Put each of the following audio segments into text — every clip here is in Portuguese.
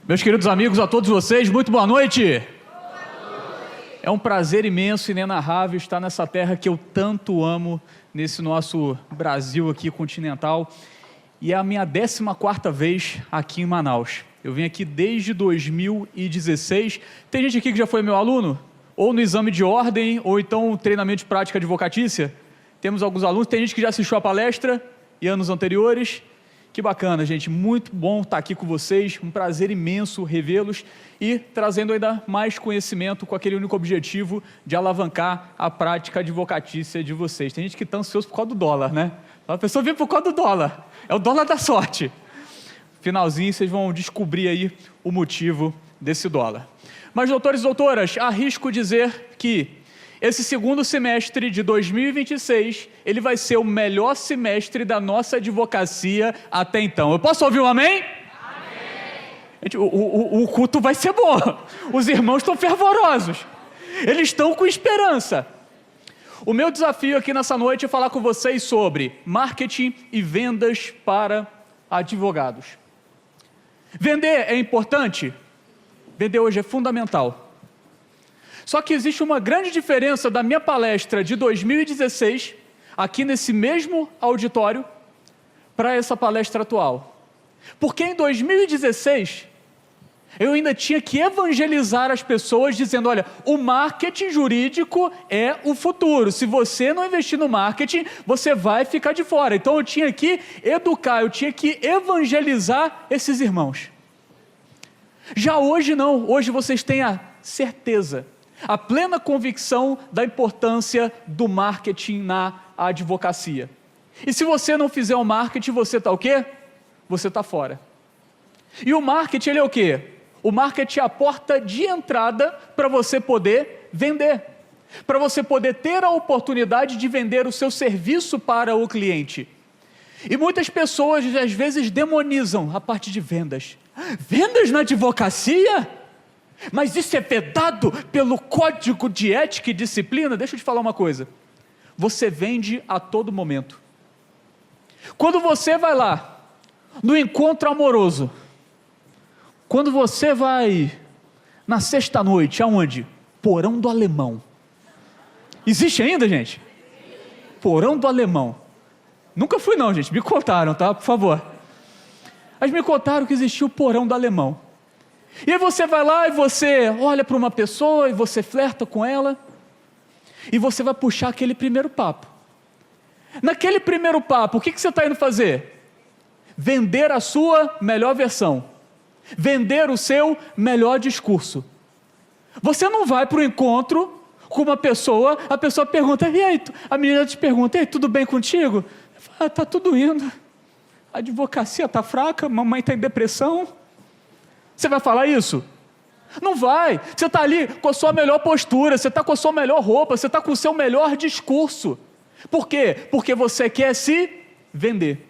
Meus queridos amigos, a todos vocês, muito boa noite. É um prazer imenso e inenarrável estar nessa terra que eu tanto amo, nesse nosso Brasil aqui continental. E é a minha 14ª vez aqui em Manaus. Eu vim aqui desde 2016. Tem gente aqui que já foi meu aluno? Ou no exame de ordem, ou então treinamento de prática advocatícia. Temos alguns alunos, tem gente que já assistiu a palestra e anos anteriores. Que bacana, gente, muito bom estar aqui com vocês, um prazer imenso revê-los e trazendo ainda mais conhecimento com aquele único objetivo de alavancar a prática advocatícia de vocês. Tem gente que está ansioso por causa do dólar, né? A pessoa vem por causa do dólar, é o dólar da sorte. Finalzinho, vocês vão descobrir aí o motivo desse dólar. Mas, doutores e doutoras, arrisco dizer que esse segundo semestre de 2026, ele vai ser o melhor semestre da nossa advocacia até então. Eu posso ouvir um amém? Amém. Gente, o culto vai ser bom. Os irmãos estão fervorosos. Eles estão com esperança. O meu desafio aqui nessa noite é falar com vocês sobre marketing e vendas para advogados. Vender é importante? Vender hoje é fundamental. Só que existe uma grande diferença da minha palestra de 2016, aqui nesse mesmo auditório, para essa palestra atual. Porque em 2016, eu ainda tinha que evangelizar as pessoas dizendo, olha, o marketing jurídico é o futuro. Se você não investir no marketing, você vai ficar de fora. Então eu tinha que educar, eu tinha que evangelizar esses irmãos. Já hoje não, hoje vocês têm a certeza, a plena convicção da importância do marketing na advocacia. E se você não fizer o marketing, você está o quê? Você está fora. E o marketing, ele é o quê? O marketing é a porta de entrada para você poder vender. Para você poder ter a oportunidade de vender o seu serviço para o cliente. E muitas pessoas, às vezes, demonizam a parte de vendas. Vendas na advocacia? Mas isso é vedado pelo Código de Ética e Disciplina? Deixa eu te falar uma coisa. Você vende a todo momento. Quando você vai lá, no encontro amoroso, quando você vai na sexta-noite, aonde? Porão do Alemão. Existe ainda, gente? Porão do Alemão. Nunca fui não, gente. Me contaram, tá? Por favor. Mas me contaram que existia o Porão do Alemão. E aí você vai lá e você olha para uma pessoa e você flerta com ela e você vai puxar aquele primeiro papo. Naquele primeiro papo, o que você está indo fazer? Vender a sua melhor versão. Vender o seu melhor discurso. Você não vai para o encontro com uma pessoa, a pessoa pergunta, e aí, a menina te pergunta, e aí, tudo bem contigo? Está tudo indo. A advocacia está fraca, mamãe está em depressão. Você vai falar isso? Não vai. Você está ali com a sua melhor postura, você está com a sua melhor roupa, você está com o seu melhor discurso. Por quê? Porque você quer se vender.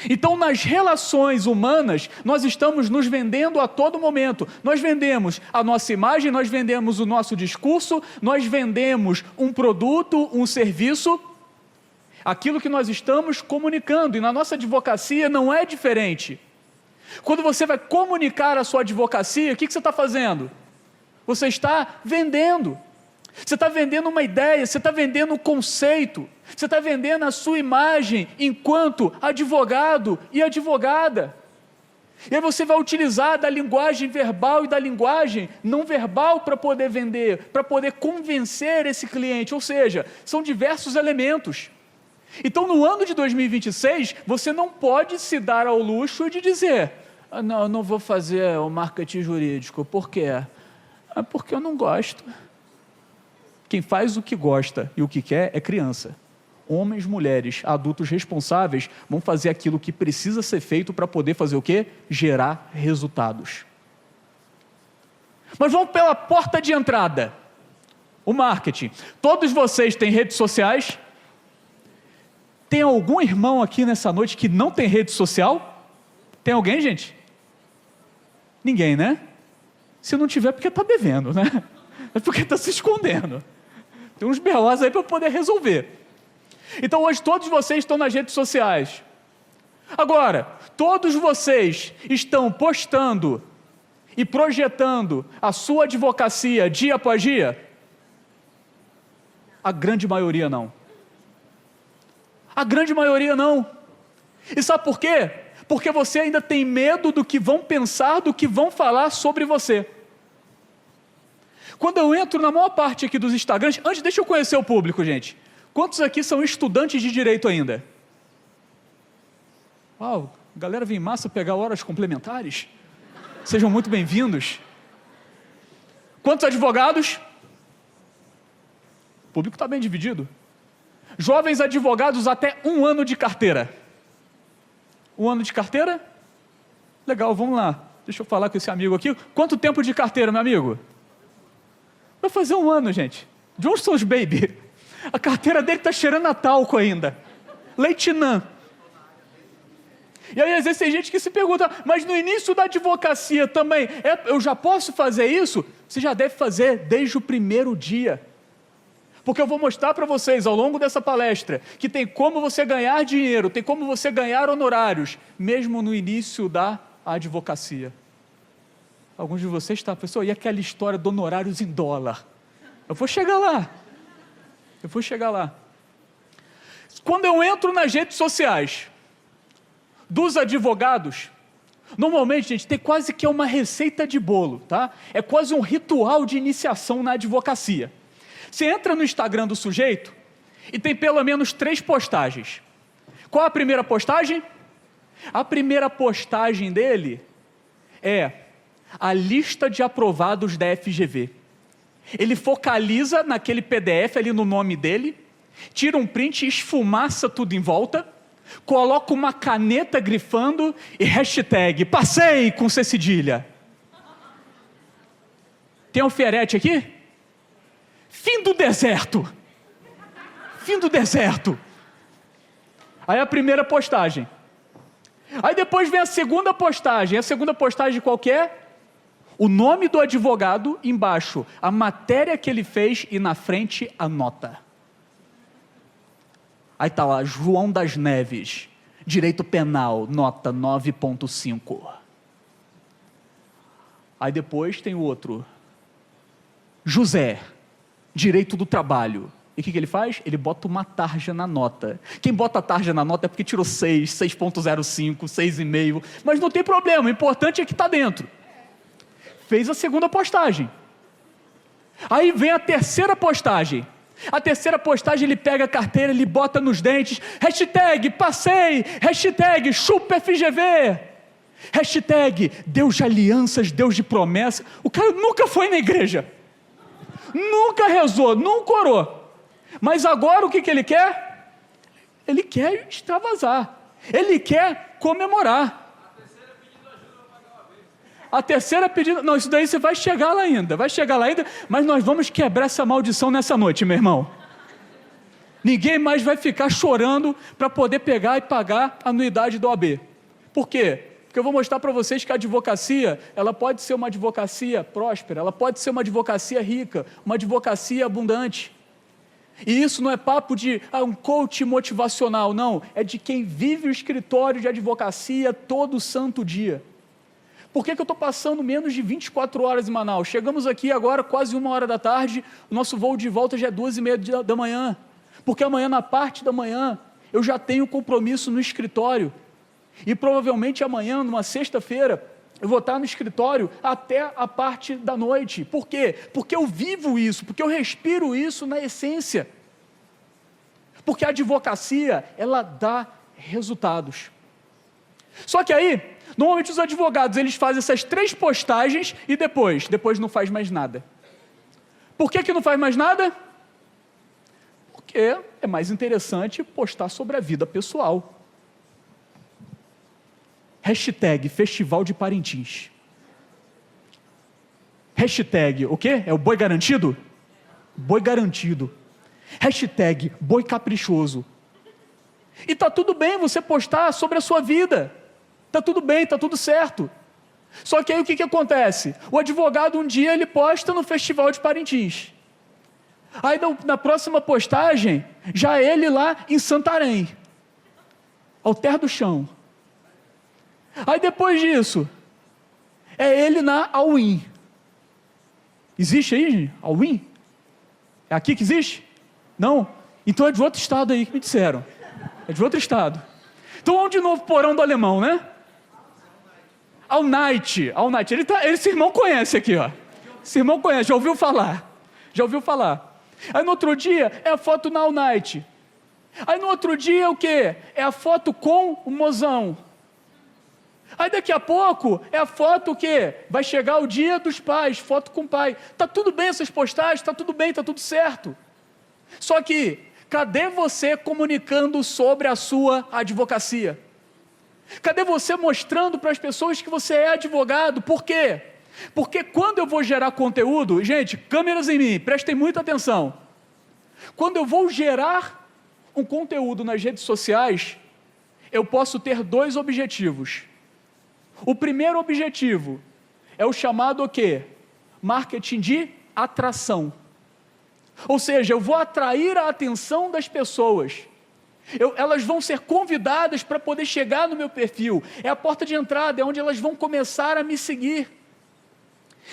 Então, nas relações humanas, nós estamos nos vendendo a todo momento. Nós vendemos a nossa imagem, nós vendemos o nosso discurso, nós vendemos um produto, um serviço, aquilo que nós estamos comunicando. E na nossa advocacia não é diferente. Quando você vai comunicar a sua advocacia, o que você está fazendo? Você está vendendo. Você está vendendo uma ideia, você está vendendo um conceito, você está vendendo a sua imagem enquanto advogado e advogada. E aí você vai utilizar da linguagem verbal e da linguagem não verbal para poder vender, para poder convencer esse cliente, ou seja, são diversos elementos. Então, no ano de 2026, você não pode se dar ao luxo de dizer, não, eu não vou fazer o marketing jurídico. Por quê? Porque eu não gosto. Quem faz o que gosta e o que quer é criança. Homens, mulheres, adultos responsáveis vão fazer aquilo que precisa ser feito para poder fazer o quê? Gerar resultados. Mas vamos pela porta de entrada. O marketing. Todos vocês têm redes sociais? Tem algum irmão aqui nessa noite que não tem rede social? Tem alguém, gente? Ninguém, né? Se não tiver, é porque está devendo, né? É porque está se escondendo. Tem uns BOs aí para poder resolver. Então hoje todos vocês estão nas redes sociais. Agora, todos vocês estão postando e projetando a sua advocacia dia após dia? A grande maioria não. A grande maioria não. E sabe por quê? Porque você ainda tem medo do que vão pensar, do que vão falar sobre você. Quando eu entro na maior parte aqui dos Instagrams, antes deixa eu conhecer o público, gente. Quantos aqui são estudantes de direito ainda? Uau, a galera vem em massa pegar horas complementares. Sejam muito bem-vindos. Quantos advogados? O público está bem dividido. Jovens advogados até 1 ano de carteira. 1 ano de carteira? Legal, vamos lá. Deixa eu falar com esse amigo aqui. Quanto tempo de carteira, meu amigo? Vai fazer 1 ano, gente. Johnson's Baby. A carteira dele está cheirando a talco ainda. Leitinã. E aí, às vezes, tem gente que se pergunta, mas no início da advocacia também, eu já posso fazer isso? Você já deve fazer desde o primeiro dia. Porque eu vou mostrar para vocês, ao longo dessa palestra, que tem como você ganhar dinheiro, tem como você ganhar honorários, mesmo no início da advocacia. Alguns de vocês estão, pessoal, e aquela história de honorários em dólar? Eu vou chegar lá. Quando eu entro nas redes sociais dos advogados, normalmente, gente, tem quase que uma receita de bolo, tá? É quase um ritual de iniciação na advocacia. Você entra no Instagram do sujeito e tem pelo menos 3 postagens. Qual a primeira postagem? A primeira postagem dele é a lista de aprovados da FGV. Ele focaliza naquele PDF ali no nome dele, tira um print, esfumaça tudo em volta, coloca uma caneta grifando e hashtag passei com C cedilha. Tem alfiarete aqui? Fim do deserto. Aí a primeira postagem. Aí depois vem a segunda postagem. A segunda postagem qual que é? O nome do advogado embaixo, a matéria que ele fez e na frente a nota. Aí está lá, João das Neves, Direito Penal, nota 9.5. Aí depois tem o outro, José, Direito do Trabalho. E o que ele faz? Ele bota uma tarja na nota. Quem bota a tarja na nota é porque tirou 6, 6.05, 6,5, mas não tem problema, o importante é que está dentro. Fez a segunda postagem. Aí vem a terceira postagem. A terceira postagem ele pega a carteira, ele bota nos dentes, hashtag passei, hashtag chupa FGV, hashtag Deus de alianças, Deus de promessa. O cara nunca foi na igreja, nunca rezou, nunca orou, mas agora o que ele quer? Ele quer extravasar, ele quer comemorar. A terceira pedida, não, isso daí você vai chegar lá ainda, mas nós vamos quebrar essa maldição nessa noite, meu irmão. Ninguém mais vai ficar chorando para poder pegar e pagar a anuidade do OAB. Por quê? Porque eu vou mostrar para vocês que a advocacia, ela pode ser uma advocacia próspera, ela pode ser uma advocacia rica, uma advocacia abundante. E isso não é papo de um coach motivacional, não, é de quem vive o escritório de advocacia todo santo dia. Por que eu estou passando menos de 24 horas em Manaus? Chegamos aqui agora quase 1h da tarde, o nosso voo de volta já é 2h30 da manhã, porque amanhã, na parte da manhã, eu já tenho compromisso no escritório, e provavelmente amanhã, numa sexta-feira, eu vou estar no escritório até a parte da noite. Por quê? Porque eu vivo isso, porque eu respiro isso na essência, porque a advocacia, ela dá resultados. Só que aí, normalmente os advogados, eles fazem essas 3 postagens e depois não faz mais nada. Por que não faz mais nada? Porque é mais interessante postar sobre a vida pessoal. Hashtag Festival de Parintins. Hashtag, o quê? É o boi garantido? Boi garantido. Hashtag boi caprichoso. E está tudo bem você postar sobre a sua vida. Está tudo bem, está tudo certo. Só que aí o que acontece? O advogado um dia ele posta no Festival de Parintins. Aí na próxima postagem, já ele lá em Santarém. Alter do Chão. Aí depois disso, É ele na All-in. Existe aí, gente? All-in? É aqui que existe? Não? Então é de outro estado aí que me disseram. É de outro estado. Então vamos de novo porão do alemão, né? All Night. Esse irmão conhece aqui, ó. Esse irmão conhece, já ouviu falar. Aí no outro dia é a foto na All Night. Aí no outro dia é o quê? É a foto com o mozão. Aí daqui a pouco é a foto o quê? Vai chegar o dia dos pais, foto com o pai. Tá tudo bem essas postagens, tá tudo bem, tá tudo certo. Só que, cadê você comunicando sobre a sua advocacia? Cadê você mostrando para as pessoas que você é advogado? Por quê? Porque quando eu vou gerar conteúdo, gente, câmeras em mim, prestem muita atenção. Quando eu vou gerar um conteúdo nas redes sociais, eu posso ter dois objetivos. O primeiro objetivo é o chamado o quê? Marketing de atração. Ou seja, eu vou atrair a atenção das pessoas. Elas vão ser convidadas para poder chegar no meu perfil. É a porta de entrada, é onde elas vão começar a me seguir.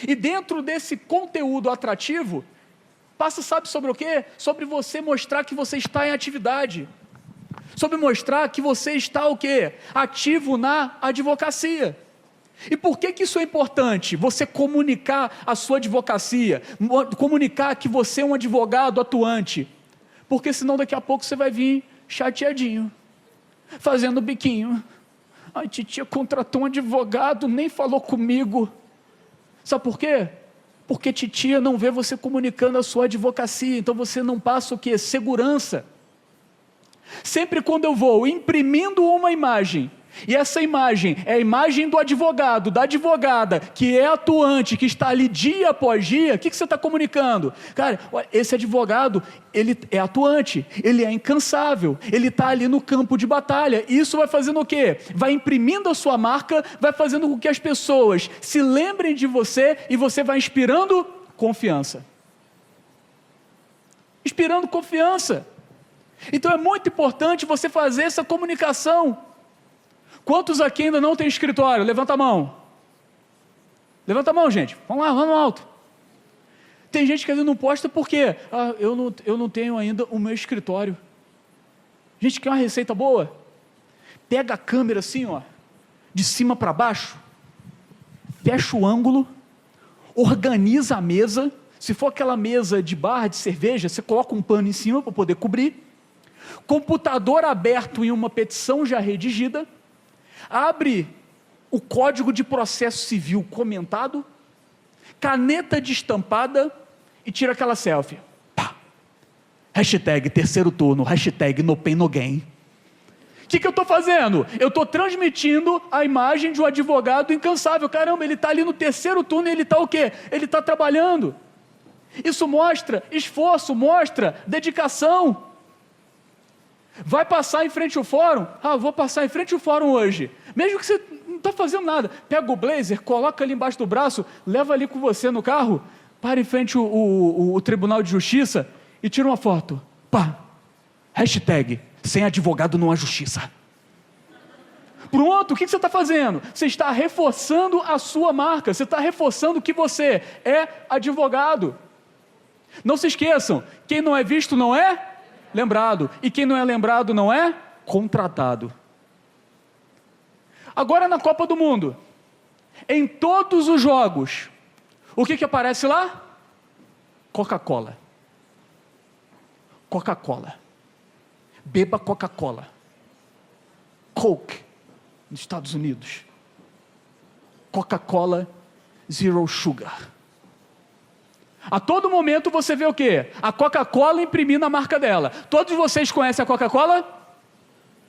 E dentro desse conteúdo atrativo, passa, sabe sobre o quê? Sobre você mostrar que você está em atividade. Sobre mostrar que você está o quê? Ativo na advocacia. E por que isso é importante? Você comunicar a sua advocacia, comunicar que você é um advogado atuante. Porque senão daqui a pouco você vai vir chateadinho, fazendo biquinho. Ai, titia contratou um advogado, nem falou comigo. Sabe por quê? Porque titia não vê você comunicando a sua advocacia, então você não passa o quê? Segurança. Sempre quando eu vou imprimindo uma imagem, e essa imagem é a imagem do advogado, da advogada, que é atuante, que está ali dia após dia, o que você está comunicando? Cara, esse advogado, ele é atuante, ele é incansável, ele está ali no campo de batalha. Isso vai fazendo o quê? Vai imprimindo a sua marca, vai fazendo com que as pessoas se lembrem de você e você vai inspirando confiança. Inspirando confiança. Então é muito importante você fazer essa comunicação. Quantos aqui ainda não tem escritório? Levanta a mão. Levanta a mão, gente. Vamos lá, vamos no alto. Tem gente que ainda não posta porque eu não tenho ainda o meu escritório. Gente, quer uma receita boa? Pega a câmera assim, ó, de cima para baixo, fecha o ângulo, organiza a mesa. Se for aquela mesa de barra de cerveja, você coloca um pano em cima para poder cobrir. Computador aberto em uma petição já redigida. Abre o Código de Processo Civil comentado, caneta destampada e tira aquela selfie. Pá. Hashtag terceiro turno, hashtag no pain no gain. O que eu estou fazendo? Eu estou transmitindo a imagem de um advogado incansável. Caramba, ele está ali no terceiro turno e ele está o quê? Ele está trabalhando. Isso mostra esforço, mostra dedicação. Vai passar em frente ao fórum? Vou passar em frente ao fórum hoje. Mesmo que você não está fazendo nada. Pega o blazer, coloca ali embaixo do braço, leva ali com você no carro, para em frente o Tribunal de Justiça e tira uma foto. Pá! Hashtag, sem advogado não há justiça. Pronto, o que você está fazendo? Você está reforçando a sua marca, você está reforçando que você é advogado. Não se esqueçam, quem não é visto não é lembrado, e quem não é lembrado não é contratado. Agora na Copa do Mundo, em todos os jogos, o que aparece lá? Coca-Cola. Coca-Cola. Beba Coca-Cola. Coke, nos Estados Unidos. Coca-Cola Zero Sugar. A todo momento você vê o quê? A Coca-Cola imprimindo a marca dela. Todos vocês conhecem a Coca-Cola?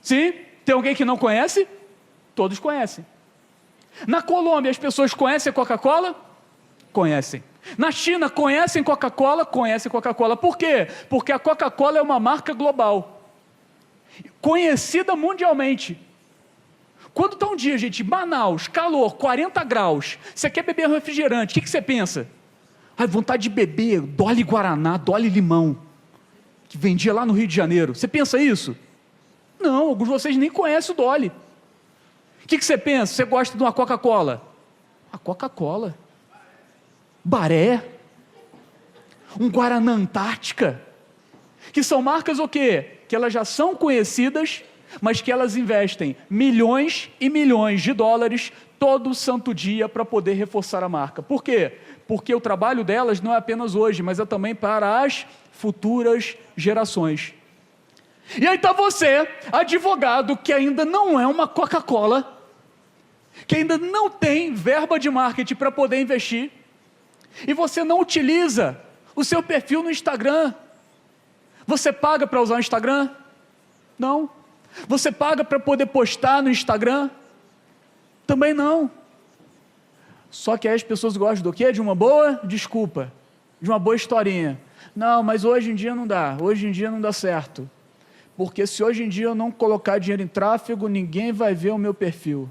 Sim? Tem alguém que não conhece? Todos conhecem. Na Colômbia as pessoas conhecem a Coca-Cola? Conhecem. Na China conhecem Coca-Cola? Conhecem Coca-Cola. Por quê? Porque a Coca-Cola é uma marca global. Conhecida mundialmente. Quando está um dia, gente, Manaus, calor, 40 graus, você quer beber refrigerante, o que você pensa? Vontade de beber Dolly Guaraná, Dolly Limão, que vendia lá no Rio de Janeiro. Você pensa isso? Não, alguns de vocês nem conhecem o Dolly. O que você pensa? Você gosta de uma Coca-Cola? A Coca-Cola, Baré, um Guaraná Antártica, que são marcas o quê? Que elas já são conhecidas, mas que elas investem milhões e milhões de dólares todo santo dia para poder reforçar a marca. Por quê? Porque o trabalho delas não é apenas hoje, mas é também para as futuras gerações. E aí está você, advogado, que ainda não é uma Coca-Cola, que ainda não tem verba de marketing para poder investir, e você não utiliza o seu perfil no Instagram. Você paga para usar o Instagram? Não. Você paga para poder postar no Instagram? Também não. Só que aí as pessoas gostam do quê? De uma boa desculpa, de uma boa historinha. Não, mas hoje em dia não dá, hoje em dia não dá certo. Porque se hoje em dia eu não colocar dinheiro em tráfego, ninguém vai ver o meu perfil.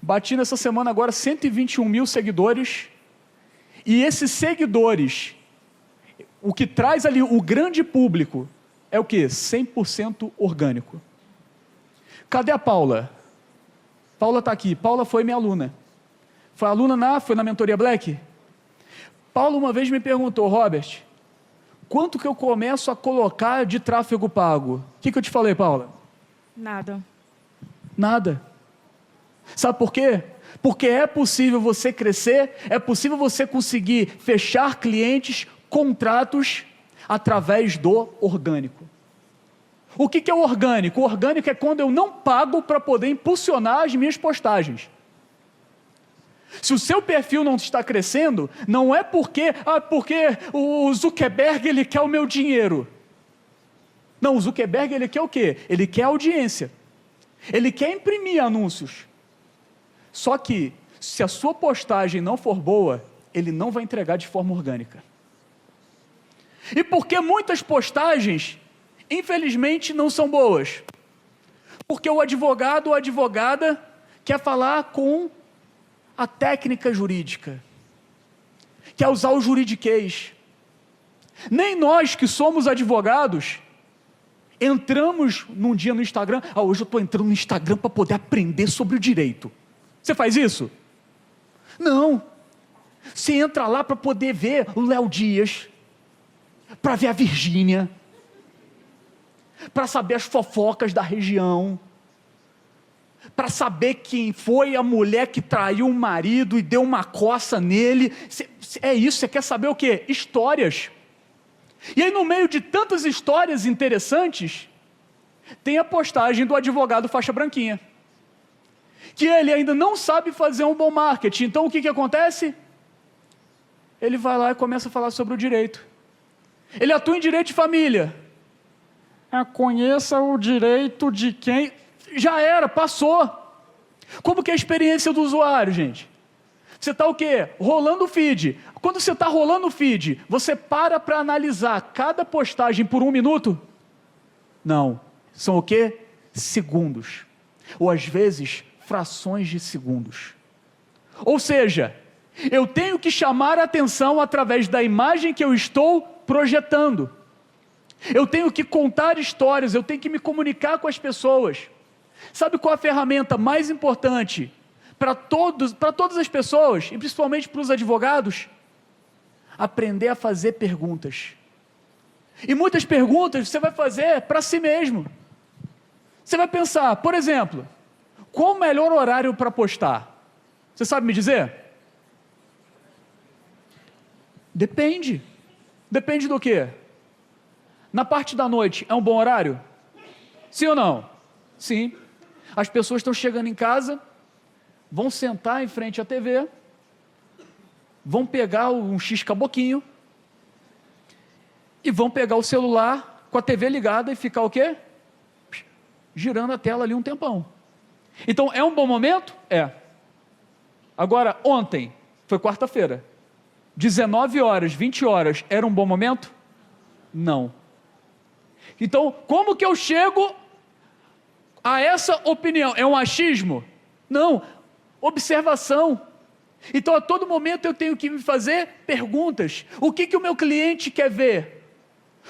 Bati nessa semana agora 121 mil seguidores, e esses seguidores, o que traz ali o grande público, é o quê? 100% orgânico. Cadê a Paula? Paula está aqui. Paula foi minha aluna. Foi na mentoria Black? Paula uma vez me perguntou, Robert, quanto que eu começo a colocar de tráfego pago? O que eu te falei, Paula? Nada. Nada. Sabe por quê? Porque é possível você crescer, é possível você conseguir fechar clientes, contratos, através do orgânico. O que é o orgânico? O orgânico é quando eu não pago para poder impulsionar as minhas postagens. Se o seu perfil não está crescendo, não é porque o Zuckerberg ele quer o meu dinheiro. Não, o Zuckerberg ele quer o quê? Ele quer audiência. Ele quer imprimir anúncios. Só que, se a sua postagem não for boa, ele não vai entregar de forma orgânica. E por que muitas postagens, infelizmente, não são boas? Porque o advogado ou a advogada quer falar com a técnica jurídica, quer usar o juridiquês. Nem nós que somos advogados, entramos num dia no Instagram, hoje eu estou entrando no Instagram para poder aprender sobre o direito. Você faz isso? Não. Você entra lá para poder ver o Léo Dias, para ver a Virgínia, para saber as fofocas da região, para saber quem foi a mulher que traiu o marido e deu uma coça nele. É isso, você quer saber o quê? Histórias. E aí no meio de tantas histórias interessantes, tem a postagem do advogado faixa branquinha, que ele ainda não sabe fazer um bom marketing. Então o que acontece? Ele vai lá e começa a falar sobre o direito. Ele atua em direito de família. Conheça o direito de quem... Já era, passou. Como que é a experiência do usuário, gente? Você está o quê? Rolando o feed. Quando você está rolando o feed, você para analisar cada postagem por 1 minuto? Não. São o quê? Segundos. Ou às vezes, frações de segundos. Ou seja, eu tenho que chamar a atenção através da imagem que eu estou projetando. Eu tenho que contar histórias, eu tenho que me comunicar com as pessoas. Sabe qual a ferramenta mais importante para todas as pessoas, e principalmente para os advogados? Aprender a fazer perguntas. E muitas perguntas você vai fazer para si mesmo. Você vai pensar, por exemplo, qual o melhor horário para postar? Você sabe me dizer? Depende. Depende do quê? Na parte da noite é um bom horário? Sim ou não? Sim. As pessoas estão chegando em casa, vão sentar em frente à TV, vão pegar um X-caboquinho e vão pegar o celular com a TV ligada e ficar o quê? Girando a tela ali um tempão. Então, é um bom momento? É. Agora, ontem, foi quarta-feira, 19 horas, 20 horas, era um bom momento? Não. Então, como que eu chego a essa opinião? É um achismo? Não. Observação. Então, a todo momento eu tenho que me fazer perguntas. O que o meu cliente quer ver?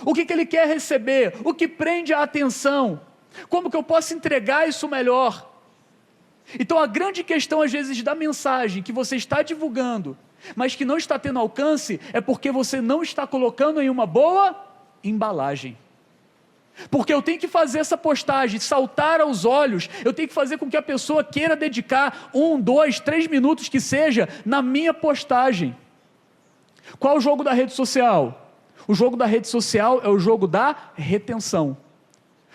O que ele quer receber? O que prende a atenção? Como que eu posso entregar isso melhor? Então a grande questão às vezes da mensagem que você está divulgando, mas que não está tendo alcance, é porque você não está colocando em uma boa embalagem. Porque eu tenho que fazer essa postagem saltar aos olhos, eu tenho que fazer com que a pessoa queira dedicar 1, 2, 3 minutos que seja na minha postagem. Qual é o jogo da rede social? O jogo da rede social é o jogo da retenção.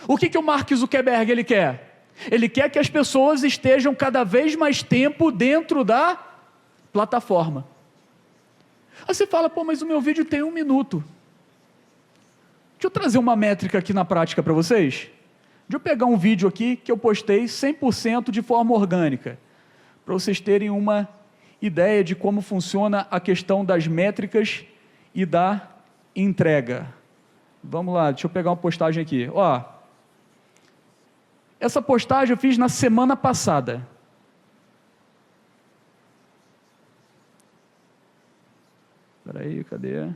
O que o Mark Zuckerberg ele quer? Ele quer que as pessoas estejam cada vez mais tempo dentro da plataforma. Aí você fala, pô, mas o meu vídeo tem 1 minuto. Deixa eu trazer uma métrica aqui na prática para vocês. Deixa eu pegar um vídeo aqui que eu postei 100% de forma orgânica, para vocês terem uma ideia de como funciona a questão das métricas e da entrega. Vamos lá, deixa eu pegar uma postagem aqui. Ó, essa postagem eu fiz na semana passada. Espera aí, cadê?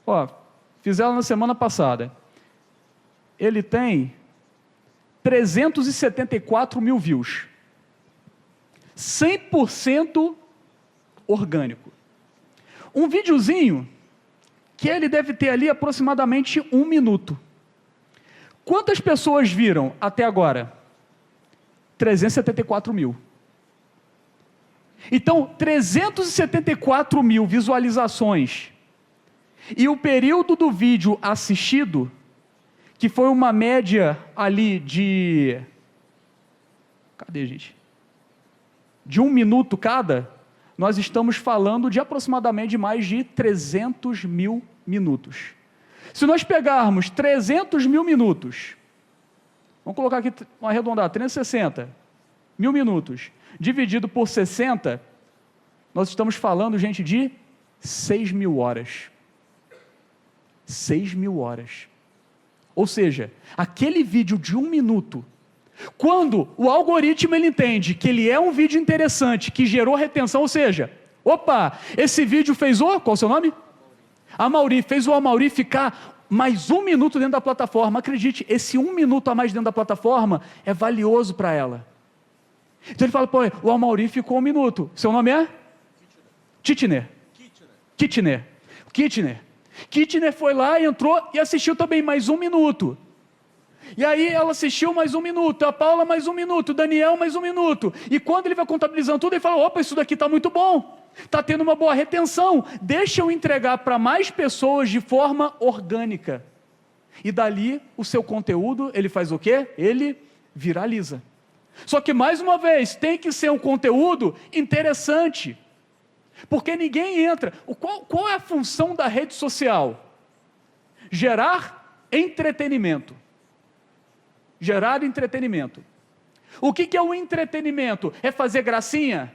Ó, fiz ela na semana passada. Ele tem 374 mil views. 100% orgânico. Um videozinho que ele deve ter ali aproximadamente 1 minuto. Quantas pessoas viram até agora? 374 mil. Então, 374 mil visualizações. E o período do vídeo assistido, que foi uma média ali de... Cadê, gente? De 1 minuto cada, nós estamos falando de aproximadamente mais de 300 mil minutos. Se nós pegarmos 300 mil minutos, vamos colocar aqui, vamos arredondar, 360 mil minutos, dividido por 60, nós estamos falando, gente, de 6.000 horas. 6.000 horas. Ou seja, aquele vídeo de 1 minuto, quando o algoritmo ele entende que ele é um vídeo interessante, que gerou retenção, ou seja, opa, esse vídeo fez qual é o seu nome? Amauri, fez o Amauri ficar mais 1 minuto dentro da plataforma. Acredite, esse 1 minuto a mais dentro da plataforma é valioso para ela. Então ele fala, pô, o Amauri ficou 1 minuto. Seu nome é? Kitchener. Kitchener foi lá, entrou e assistiu também mais 1 minuto. E aí ela assistiu mais 1 minuto, a Paula mais 1 minuto, o Daniel mais 1 minuto. E quando ele vai contabilizando tudo, ele fala, opa, isso daqui está muito bom. Está tendo uma boa retenção. Deixa eu entregar para mais pessoas de forma orgânica. E dali, o seu conteúdo, ele faz o quê? Ele viraliza. Só que, mais uma vez, tem que ser um conteúdo interessante. Porque ninguém entra. Qual é a função da rede social? Gerar entretenimento. Gerar entretenimento. O que é o entretenimento? É fazer gracinha?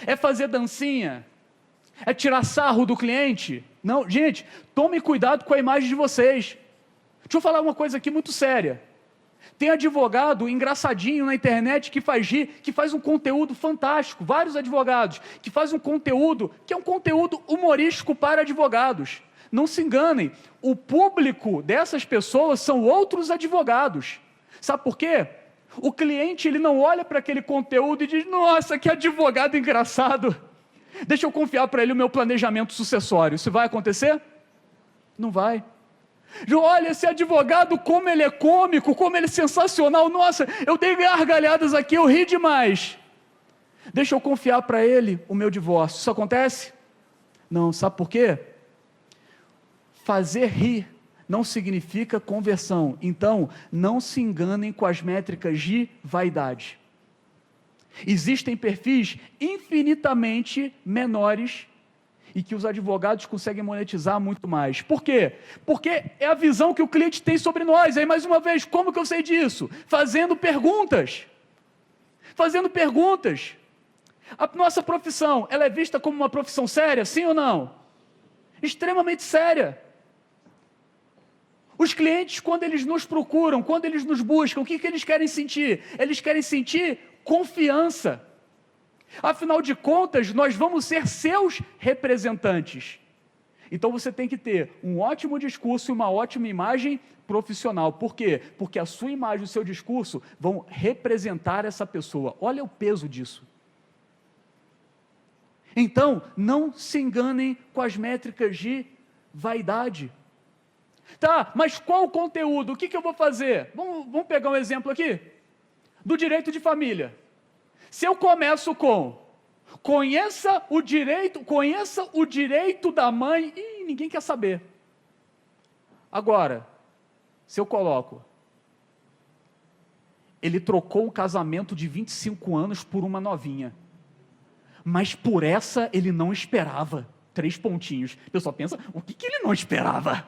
É fazer dancinha? É tirar sarro do cliente? Não, gente, tome cuidado com a imagem de vocês. Deixa eu falar uma coisa aqui muito séria. Tem advogado engraçadinho na internet que faz rir, que faz um conteúdo fantástico, vários advogados, que faz um conteúdo, que é um conteúdo humorístico para advogados. Não se enganem, o público dessas pessoas são outros advogados. Sabe por quê? O cliente ele não olha para aquele conteúdo e diz, nossa, que advogado engraçado. Deixa eu confiar para ele o meu planejamento sucessório. Isso vai acontecer? Não vai. Olha, esse advogado, como ele é cômico, como ele é sensacional, nossa, eu dei gargalhadas aqui, eu ri demais. Deixa eu confiar para ele o meu divórcio. Isso acontece? Não, sabe por quê? Fazer rir não significa conversão. Então, não se enganem com as métricas de vaidade. Existem perfis infinitamente menores e que os advogados conseguem monetizar muito mais. Por quê? Porque é a visão que o cliente tem sobre nós. Aí, mais uma vez, como que eu sei disso? Fazendo perguntas. Fazendo perguntas. A nossa profissão, ela é vista como uma profissão séria, sim ou não? Extremamente séria. Os clientes, quando eles nos procuram, quando eles nos buscam, o que eles querem sentir? Eles querem sentir confiança. Afinal de contas, nós vamos ser seus representantes. Então você tem que ter um ótimo discurso e uma ótima imagem profissional. Por quê? Porque a sua imagem e o seu discurso vão representar essa pessoa. Olha o peso disso. Então, não se enganem com as métricas de vaidade. Tá, mas qual o conteúdo? O que eu vou fazer? Vamos pegar um exemplo aqui? Do direito de família. Se eu começo com conheça o direito da mãe, e ninguém quer saber. Agora, se eu coloco, ele trocou um casamento de 25 anos por uma novinha, mas por essa ele não esperava. 3 pontinhos. O pessoal pensa, o que ele não esperava?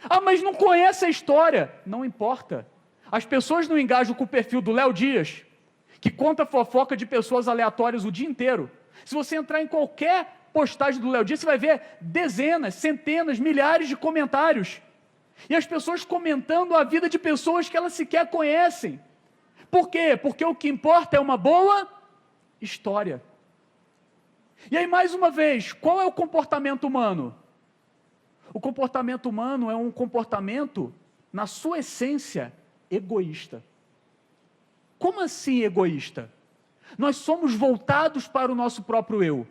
Ah, mas não conhece a história. Não importa. As pessoas não engajam com o perfil do Léo Dias, que conta fofoca de pessoas aleatórias o dia inteiro. Se você entrar em qualquer postagem do Léo Dias, você vai ver dezenas, centenas, milhares de comentários. E as pessoas comentando a vida de pessoas que elas sequer conhecem. Por quê? Porque o que importa é uma boa história. E aí, mais uma vez, qual é o comportamento humano? O comportamento humano é um comportamento, na sua essência, egoísta. Como assim egoísta? Nós somos voltados para o nosso próprio eu.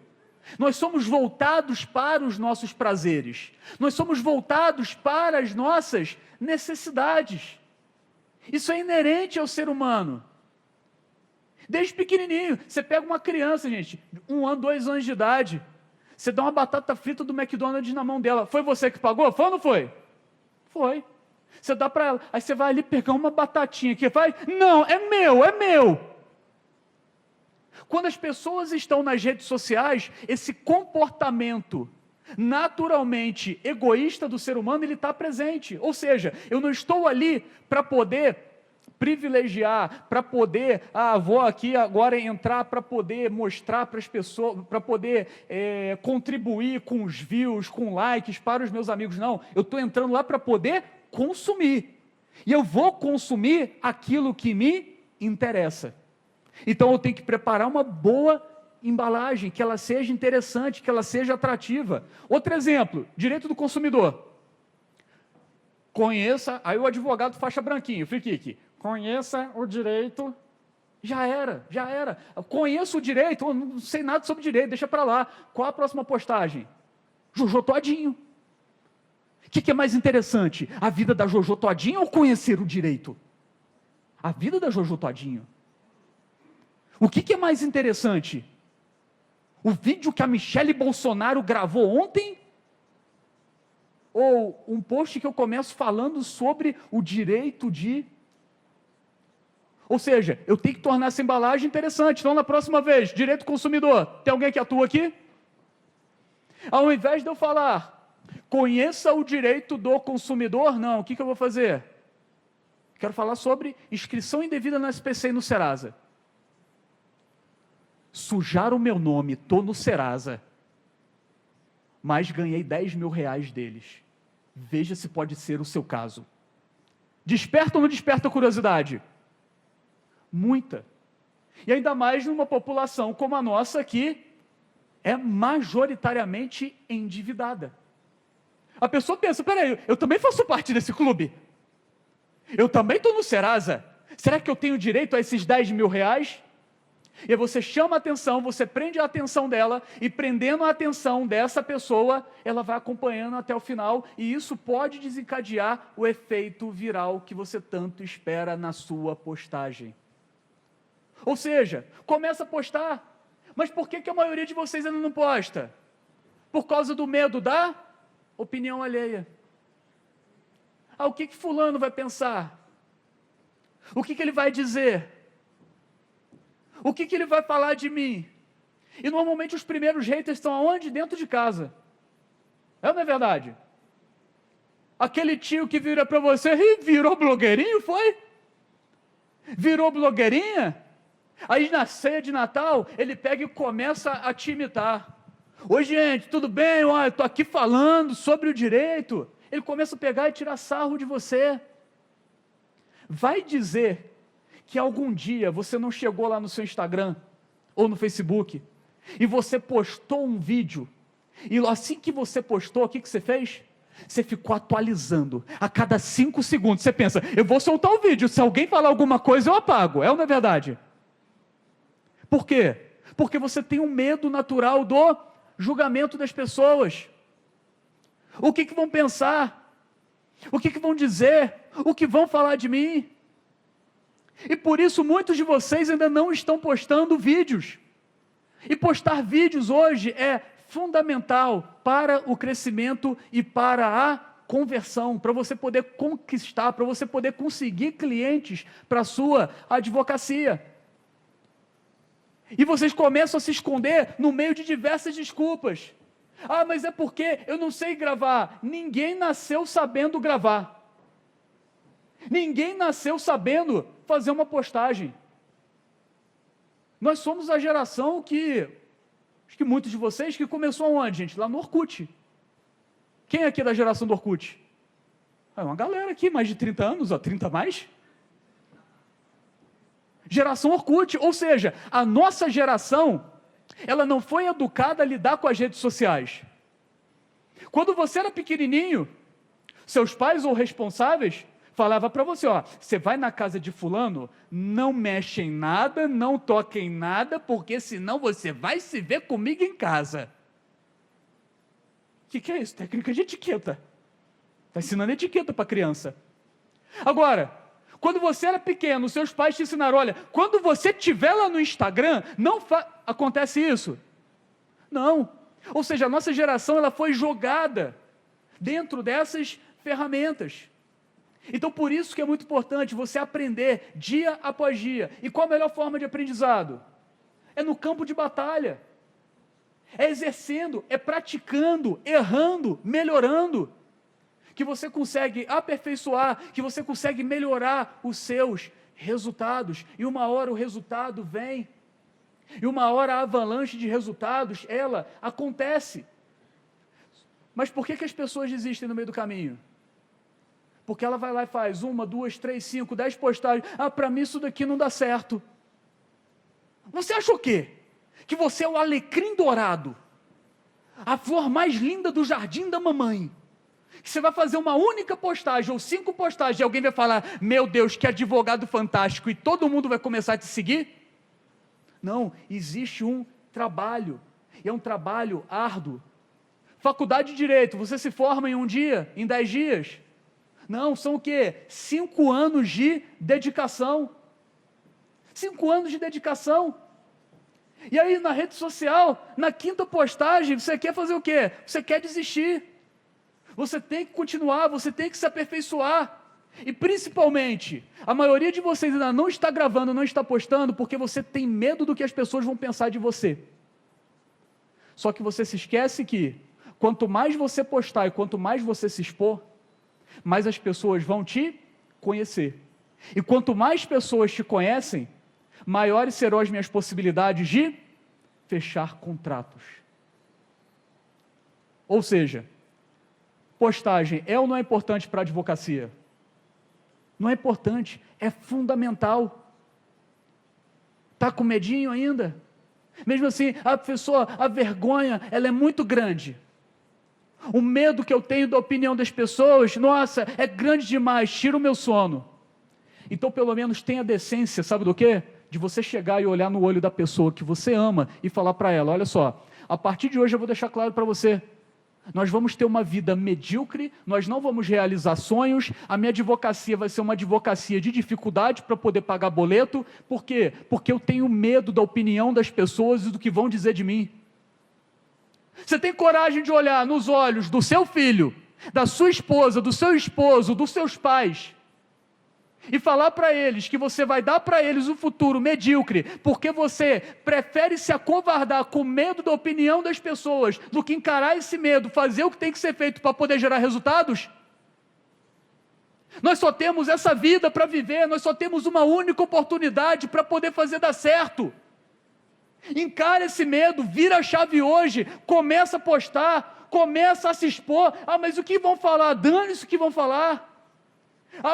Nós somos voltados para os nossos prazeres. Nós somos voltados para as nossas necessidades. Isso é inerente ao ser humano. Desde pequenininho, você pega uma criança, gente, 1 ano, 2 anos de idade, você dá uma batata frita do McDonald's na mão dela. Foi você que pagou? Foi ou não foi? Foi. Você dá para ela, aí você vai ali pegar uma batatinha que vai, não, é meu, é meu. Quando as pessoas estão nas redes sociais, esse comportamento naturalmente egoísta do ser humano, ele está presente. Ou seja, eu não estou ali para poder privilegiar, para poder, vou aqui agora entrar para poder mostrar para as pessoas, para poder contribuir com os views, com likes para os meus amigos. Não, eu estou entrando lá para poder consumir. E eu vou consumir aquilo que me interessa. Então eu tenho que preparar uma boa embalagem, que ela seja interessante, que ela seja atrativa. Outro exemplo, direito do consumidor. Conheça, aí o advogado faixa branquinho, free kick. Conheça o direito. Já era. Conheço o direito, eu não sei nada sobre direito, deixa para lá. Qual a próxima postagem? Jojo Todinho. O que é mais interessante? A vida da Jojo Todinho ou conhecer o direito? A vida da Jojo Todinho. O que é mais interessante? O vídeo que a Michele Bolsonaro gravou ontem? Ou um post que eu começo falando sobre o direito de... Ou seja, eu tenho que tornar essa embalagem interessante. Então, na próxima vez, direito do consumidor, tem alguém que atua aqui? Ao invés de eu falar, conheça o direito do consumidor, não, o que eu vou fazer? Quero falar sobre inscrição indevida no SPC e no Serasa. Sujar o meu nome, estou no Serasa, mas ganhei 10 mil reais deles. Veja se pode ser o seu caso. Desperta ou não desperta a curiosidade? Muita. E ainda mais numa população como a nossa, que é majoritariamente endividada. A pessoa pensa, peraí, eu também faço parte desse clube? Eu também estou no Serasa? Será que eu tenho direito a esses 10 mil reais? E aí você chama a atenção, você prende a atenção dela, e prendendo a atenção dessa pessoa, ela vai acompanhando até o final, e isso pode desencadear o efeito viral que você tanto espera na sua postagem. Ou seja, começa a postar, mas por que a maioria de vocês ainda não posta? Por causa do medo da opinião alheia. O que fulano vai pensar? O que ele vai dizer? O que ele vai falar de mim? E normalmente os primeiros haters estão aonde? Dentro de casa. É ou não é verdade? Aquele tio que vira para você, virou blogueirinho, foi? Virou blogueirinha? Aí na ceia de Natal, ele pega e começa a te imitar. Oi gente, tudo bem? Eu estou aqui falando sobre o direito. Ele começa a pegar e tirar sarro de você. Vai dizer que algum dia você não chegou lá no seu Instagram ou no Facebook e você postou um vídeo E assim que você postou, o que você fez? Você ficou atualizando. A cada 5 segundos, você pensa, eu vou soltar o vídeo, se alguém falar alguma coisa, eu apago. É ou não é verdade? Por quê? Porque você tem um medo natural do julgamento das pessoas. O que vão pensar? O que vão dizer? O que vão falar de mim? E por isso muitos de vocês ainda não estão postando vídeos. E postar vídeos hoje é fundamental para o crescimento e para a conversão, para você poder conquistar, para você poder conseguir clientes para a sua advocacia. E vocês começam a se esconder no meio de diversas desculpas. Ah, mas é porque eu não sei gravar. Ninguém nasceu sabendo gravar. Ninguém nasceu sabendo fazer uma postagem. Nós somos a geração acho que muitos de vocês, que começou onde, gente? Lá no Orkut. Quem aqui é da geração do Orkut? É uma galera aqui, mais de 30 anos, 30 a mais. Geração Orkut, ou seja, a nossa geração, ela não foi educada a lidar com as redes sociais. Quando você era pequenininho, seus pais ou responsáveis falavam para você, você vai na casa de fulano, não mexe em nada, não toque em nada, porque senão você vai se ver comigo em casa. O que é isso? Técnica de etiqueta. Está ensinando etiqueta para a criança. Agora, quando você era pequeno, seus pais te ensinaram, olha, quando você estiver lá no Instagram, acontece isso? Não. Ou seja, a nossa geração ela foi jogada dentro dessas ferramentas. Então, por isso que é muito importante você aprender dia após dia. E qual a melhor forma de aprendizado? É no campo de batalha. É exercendo, é praticando, errando, melhorando, que você consegue aperfeiçoar, que você consegue melhorar os seus resultados. E uma hora o resultado vem. E uma hora a avalanche de resultados, ela acontece. Mas por que as pessoas desistem no meio do caminho? Porque ela vai lá e faz 1, 2, 3, 5, 10 postagens. Para mim isso daqui não dá certo. Você acha o quê? Que você é o alecrim dourado, a flor mais linda do jardim da mamãe, que você vai fazer uma única postagem ou 5 postagens e alguém vai falar, meu Deus, que advogado fantástico, e todo mundo vai começar a te seguir? Não, existe um trabalho, e é um trabalho árduo. Faculdade de Direito, você se forma em um dia, em 10 dias? Não, são o quê? 5 anos de dedicação. 5 anos de dedicação. E aí na rede social, na 5ª postagem, você quer fazer o quê? Você quer desistir. Você tem que continuar, você tem que se aperfeiçoar. E principalmente, a maioria de vocês ainda não está gravando, não está postando, porque você tem medo do que as pessoas vão pensar de você. Só que você se esquece que, quanto mais você postar e quanto mais você se expor, mais as pessoas vão te conhecer. E quanto mais pessoas te conhecem, maiores serão as minhas possibilidades de fechar contratos. Ou seja, postagem é ou não é importante para a advocacia? Não é importante, é fundamental. Está com medinho ainda? Mesmo assim, a vergonha, ela é muito grande. O medo que eu tenho da opinião das pessoas, nossa, é grande demais, tira o meu sono. Então, pelo menos tenha decência, sabe do quê? De você chegar e olhar no olho da pessoa que você ama e falar para ela, olha só, a partir de hoje eu vou deixar claro para você, nós vamos ter uma vida medíocre, nós não vamos realizar sonhos, a minha advocacia vai ser uma advocacia de dificuldade para poder pagar boleto, por quê? Porque eu tenho medo da opinião das pessoas e do que vão dizer de mim. Você tem coragem de olhar nos olhos do seu filho, da sua esposa, do seu esposo, dos seus pais, e falar para eles que você vai dar para eles um futuro medíocre, porque você prefere se acovardar com medo da opinião das pessoas, do que encarar esse medo, fazer o que tem que ser feito para poder gerar resultados? Nós só temos essa vida para viver, nós só temos uma única oportunidade para poder fazer dar certo. Encara esse medo, vira a chave hoje, começa a postar, começa a se expor. Mas o que vão falar? Dane-se o que vão falar.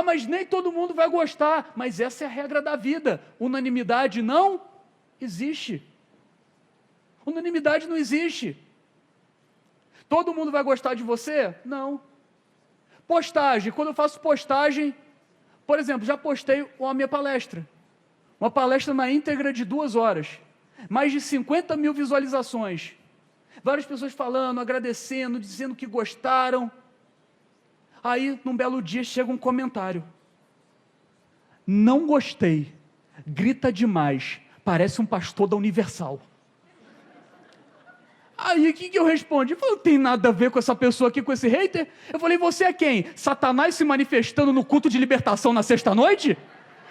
Mas nem todo mundo vai gostar. Mas essa é a regra da vida. Unanimidade não existe. Unanimidade não existe. Todo mundo vai gostar de você? Não. Postagem. Quando eu faço postagem, por exemplo, já postei a minha palestra. Uma palestra na íntegra de 2 horas. Mais de 50 mil visualizações. Várias pessoas falando, agradecendo, dizendo que gostaram. Aí, num belo dia, chega um comentário. Não gostei. Grita demais. Parece um pastor da Universal. Aí, o que eu respondi? Eu falei, não tem nada a ver com essa pessoa aqui, com esse hater. Eu falei, você é quem? Satanás se manifestando no culto de libertação na sexta-noite?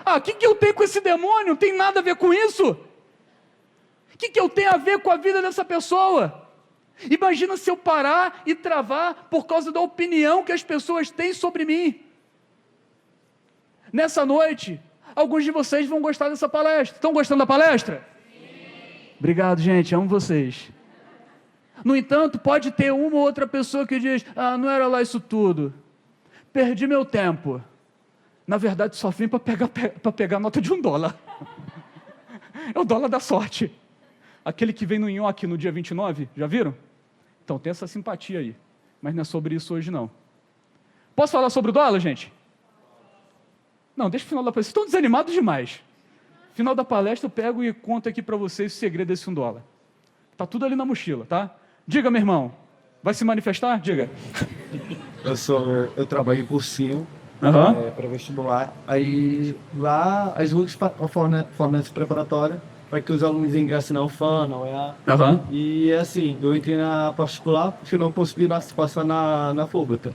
O que eu tenho com esse demônio? Não tem nada a ver com isso. O que eu tenho a ver com a vida dessa pessoa? Imagina se eu parar e travar por causa da opinião que as pessoas têm sobre mim. Nessa noite, alguns de vocês vão gostar dessa palestra. Estão gostando da palestra? Sim. Obrigado, gente. Amo vocês. No entanto, pode ter uma ou outra pessoa que diz, não era lá isso tudo. Perdi meu tempo. Na verdade, só vim para pegar a nota de $1. É o dólar da sorte. Aquele que vem no nhoque no dia 29, já viram? Então tem essa simpatia aí. Mas não é sobre isso hoje não. Posso falar sobre o dólar, gente? Não, deixa o final da palestra. Vocês estão desanimados demais. Final da palestra eu pego e conto aqui para vocês o segredo desse $1. Está tudo ali na mochila, tá? Diga, meu irmão. Vai se manifestar? Diga. Eu trabalho em cursinho para vestibular. Aí lá as UFRGS fornecem preparatória para que os alunos ingressem na UFAM, na UEA. E assim, eu entrei na particular porque não consegui passar na pública.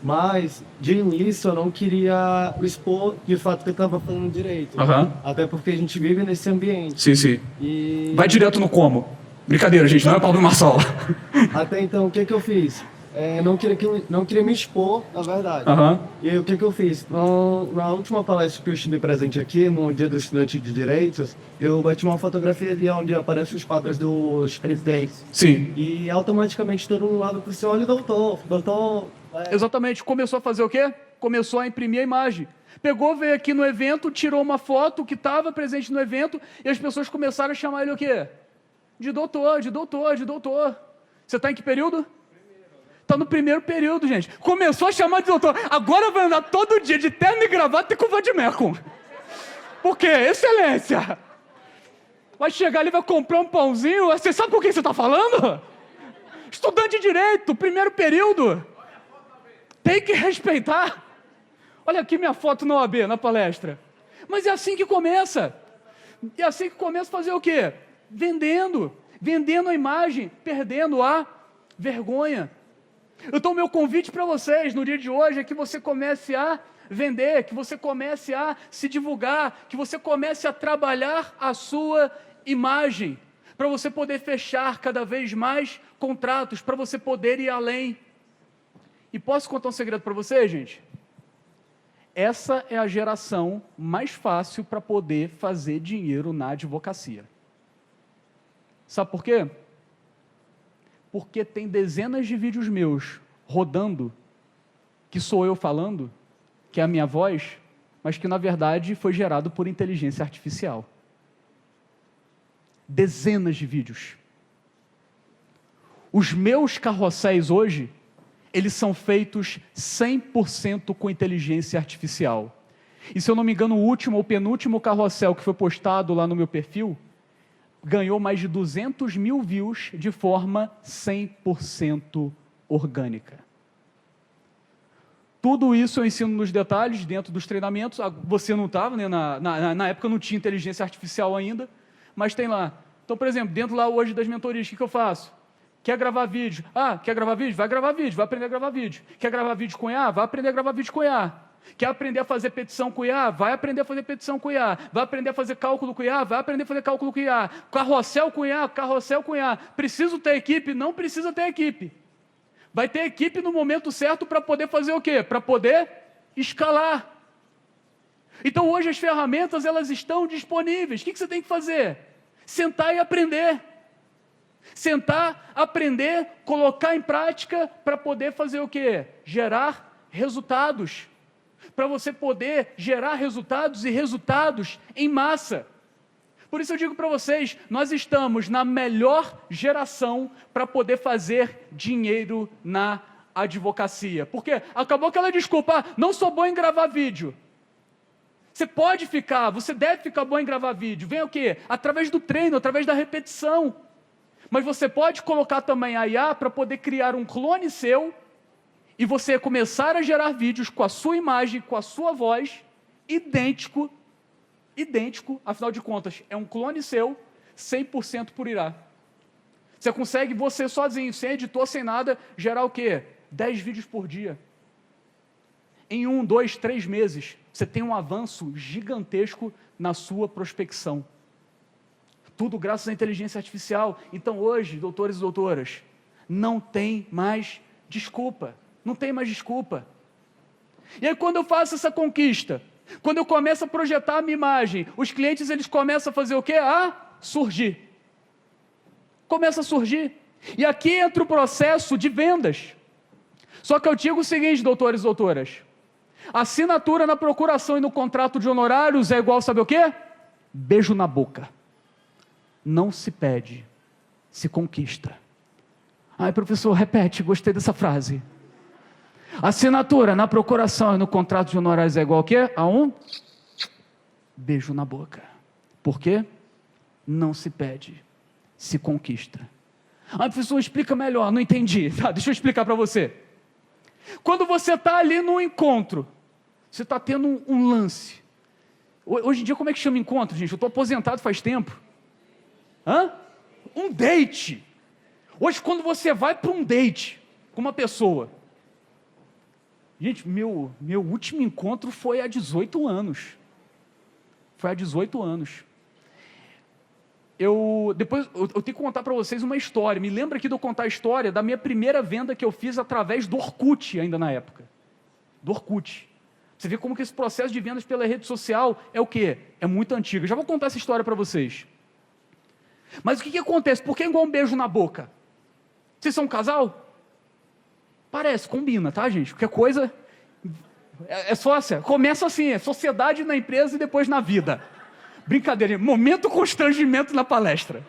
Mas, de início, eu não queria expor de fato que eu estava falando direito. Até porque a gente vive nesse ambiente. Sim, sim. E... Vai direto no como. Brincadeira, gente, não é Pablo Marçal. Até então, o que eu fiz? Não queria me expor, na verdade. E aí, o que eu fiz? Na última palestra que eu estive presente aqui, no Dia do Estudante de Direitos, eu bati uma fotografia ali onde aparecem os quadros dos presidentes. Sim. E automaticamente todo mundo lá do olha, doutor... Exatamente. Começou a fazer o quê? Começou a imprimir a imagem. Pegou, veio aqui no evento, tirou uma foto que estava presente no evento e as pessoas começaram a chamar ele o quê? De doutor. Você está em que período? Está no primeiro período, gente. Começou a chamar de doutor. Agora vai andar todo dia de terno e gravata e com vademecum. Por quê? Excelência. Vai chegar ali, vai comprar um pãozinho. Você sabe com quem você está falando? Estudante de Direito, primeiro período. Tem que respeitar. Olha aqui minha foto na OAB, na palestra. Mas é assim que começa. É assim que começa a fazer o quê? Vendendo a imagem, perdendo a vergonha. Então, meu convite para vocês no dia de hoje é que você comece a vender, que você comece a se divulgar, que você comece a trabalhar a sua imagem, para você poder fechar cada vez mais contratos, para você poder ir além. E posso contar um segredo para vocês, gente? Essa é a geração mais fácil para poder fazer dinheiro na advocacia. Sabe por quê? Porque tem dezenas de vídeos meus rodando, que sou eu falando, que é a minha voz, mas que na verdade foi gerado por inteligência artificial. Dezenas de vídeos. Os meus carrosséis hoje, eles são feitos 100% com inteligência artificial. E se eu não me engano, o último ou penúltimo carrossel que foi postado lá no meu perfil, ganhou mais de 200 mil views de forma 100% orgânica. Tudo isso eu ensino nos detalhes, dentro dos treinamentos. Você não estava, né? Na época não tinha inteligência artificial ainda, mas tem lá. Então, por exemplo, dentro lá hoje das mentorias, o que eu faço? Quer gravar vídeo? Quer gravar vídeo? Vai gravar vídeo, vai aprender a gravar vídeo. Quer gravar vídeo com IA? Vai aprender a gravar vídeo com IA. Quer aprender a fazer petição com IA? Vai aprender a fazer petição com IA. Vai aprender a fazer cálculo com IA? Vai aprender a fazer cálculo com IA. Carrossel com IA? Carrossel com IA. Preciso ter equipe? Não precisa ter equipe. Vai ter equipe no momento certo para poder fazer o quê? Para poder escalar. Então hoje as ferramentas elas estão disponíveis. O que você tem que fazer? Sentar e aprender. Sentar, aprender, colocar em prática para poder fazer o quê? Gerar resultados. Para você poder gerar resultados e resultados em massa. Por isso eu digo para vocês, nós estamos na melhor geração para poder fazer dinheiro na advocacia. Porque acabou aquela desculpa, não sou bom em gravar vídeo. Você deve ficar bom em gravar vídeo. Vem o quê? Através do treino, através da repetição. Mas você pode colocar também a IA para poder criar um clone seu e você começar a gerar vídeos com a sua imagem, com a sua voz, idêntico, afinal de contas, é um clone seu, 100% por IA. Você consegue, você sozinho, sem editor, sem nada, gerar o quê? 10 vídeos por dia. Em 1, 2, 3 meses, você tem um avanço gigantesco na sua prospecção. Tudo graças à inteligência artificial. Então hoje, doutores e doutoras, não tem mais desculpa. Não tem mais desculpa. E aí quando eu faço essa conquista, quando eu começo a projetar a minha imagem, os clientes eles começam a fazer o quê? A surgir. Começa a surgir. E aqui entra o processo de vendas. Só que eu digo o seguinte, doutores e doutoras, assinatura na procuração e no contrato de honorários é igual, sabe o quê? Beijo na boca. Não se pede, se conquista. Ai, professor, repete, gostei dessa frase. Assinatura na procuração e no contrato de honorários é igual a quê? A um beijo na boca. Por quê? Não se pede, se conquista. Ai, professor, explica melhor, não entendi. Tá, deixa eu explicar para você. Quando você está ali num encontro, você está tendo um lance. Hoje em dia, como é que chama encontro, gente? Eu estou aposentado faz tempo. Um date. Hoje, quando você vai para um date com uma pessoa, gente, meu último encontro foi há 18 anos. Foi há 18 anos. Depois eu tenho que contar para vocês uma história. Me lembra aqui de eu contar a história da minha primeira venda que eu fiz através do Orkut, ainda na época. Do Orkut. Você vê como que esse processo de vendas pela rede social é o quê? É muito antigo. Já vou contar essa história para vocês. Mas o que acontece? Por que igual um beijo na boca? Vocês são um casal? Parece, combina, tá, gente? Qualquer coisa é sócia. Começa assim, é sociedade na empresa e depois na vida. Brincadeira, momento constrangimento na palestra.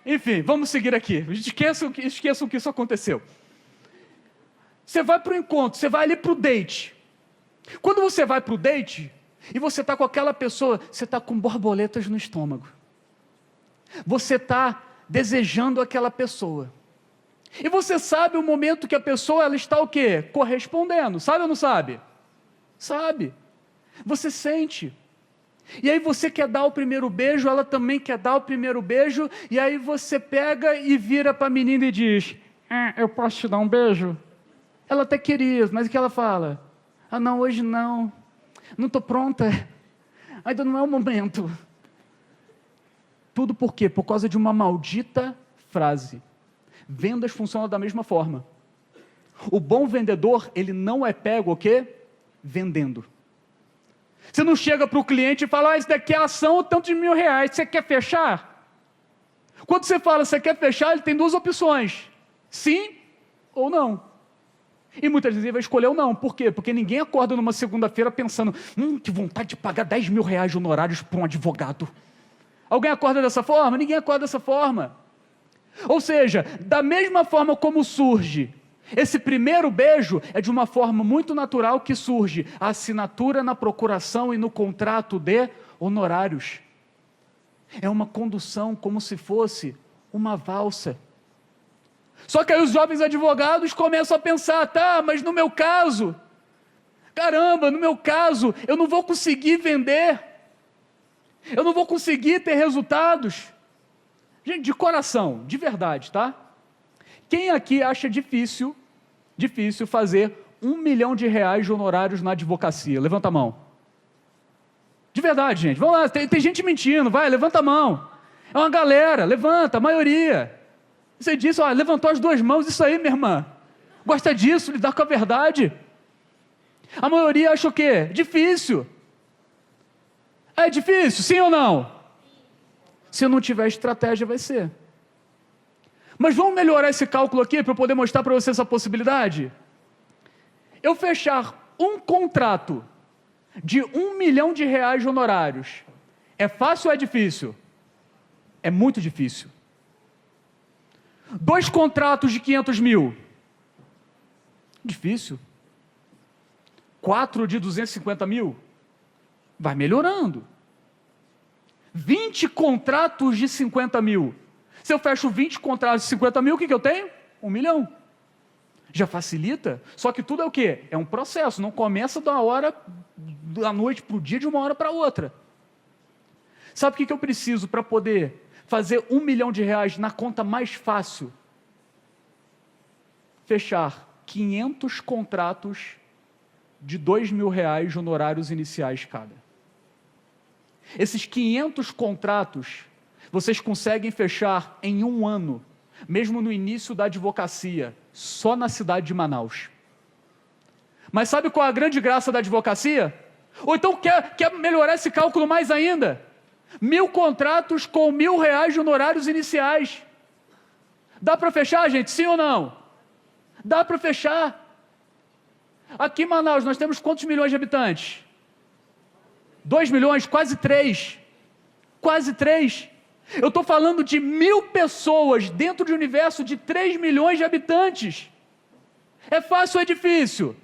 Enfim, vamos seguir aqui. Esqueçam que isso aconteceu. Você vai para o encontro, você vai ali para o date. Quando você vai para o date, e você está com aquela pessoa, você está com borboletas no estômago. Você está desejando aquela pessoa. E você sabe o momento que a pessoa ela está o quê? Correspondendo. Sabe ou não sabe? Sabe. Você sente. E aí você quer dar o primeiro beijo, ela também quer dar o primeiro beijo, e aí você pega e vira para a menina e diz, eu posso te dar um beijo? Ela até queria, mas o que ela fala? Não, hoje não estou pronta, ainda não é o momento. Tudo por quê? Por causa de uma maldita frase. Vendas funcionam da mesma forma. O bom vendedor, ele não é pego o quê? Vendendo. Você não chega para o cliente e fala, isso daqui é ação, tanto de R$1.000, você quer fechar? Quando você fala, você quer fechar, ele tem duas opções, sim ou não. E muitas vezes ele vai escolher o não, por quê? Porque ninguém acorda numa segunda-feira pensando, que vontade de pagar R$10.000 de honorários para um advogado. Alguém acorda dessa forma? Ninguém acorda dessa forma. Ou seja, da mesma forma como surge esse primeiro beijo, é de uma forma muito natural que surge a assinatura na procuração e no contrato de honorários. É uma condução como se fosse uma valsa. Só que aí os jovens advogados começam a pensar, tá, mas no meu caso, caramba, no meu caso, eu não vou conseguir vender, eu não vou conseguir ter resultados. Gente, de coração, de verdade, tá? Quem aqui acha difícil fazer R$1 milhão de honorários na advocacia? Levanta a mão. De verdade, gente. Vamos lá, tem gente mentindo, vai, levanta a mão. É uma galera, levanta, a maioria. Você disse, levantou as duas mãos, isso aí, minha irmã. Gosta disso, lidar com a verdade. A maioria acha o quê? Difícil. É difícil, sim ou não? Se não tiver estratégia, vai ser. Mas vamos melhorar esse cálculo aqui, para eu poder mostrar para você essa possibilidade? Eu fechar um contrato de R$1 milhão de honorários É fácil ou é difícil? É muito difícil. 2 contratos de 500 mil. Difícil. 4 de 250 mil. Vai melhorando. 20 contratos de 50 mil. Se eu fecho 20 contratos de 50 mil, o que eu tenho? 1 milhão. Já facilita, só que tudo é o quê? É um processo, não começa da hora, da noite para o dia, de uma hora para outra. Sabe o que eu preciso para poder fazer R$1 milhão na conta mais fácil? Fechar 500 contratos de R$2.000 de honorários iniciais cada. Esses 500 contratos, vocês conseguem fechar em 1 ano, mesmo no início da advocacia, só na cidade de Manaus. Mas sabe qual é a grande graça da advocacia? Ou então quer melhorar esse cálculo mais ainda? 1.000 contratos com R$1.000 de honorários iniciais. Dá para fechar, gente? Sim ou não? Dá para fechar. Aqui em Manaus nós temos quantos milhões de habitantes? 2 milhões, quase 3. Quase 3. Eu estou falando de 1.000 pessoas dentro de um universo de 3 milhões de habitantes. É fácil ou é difícil?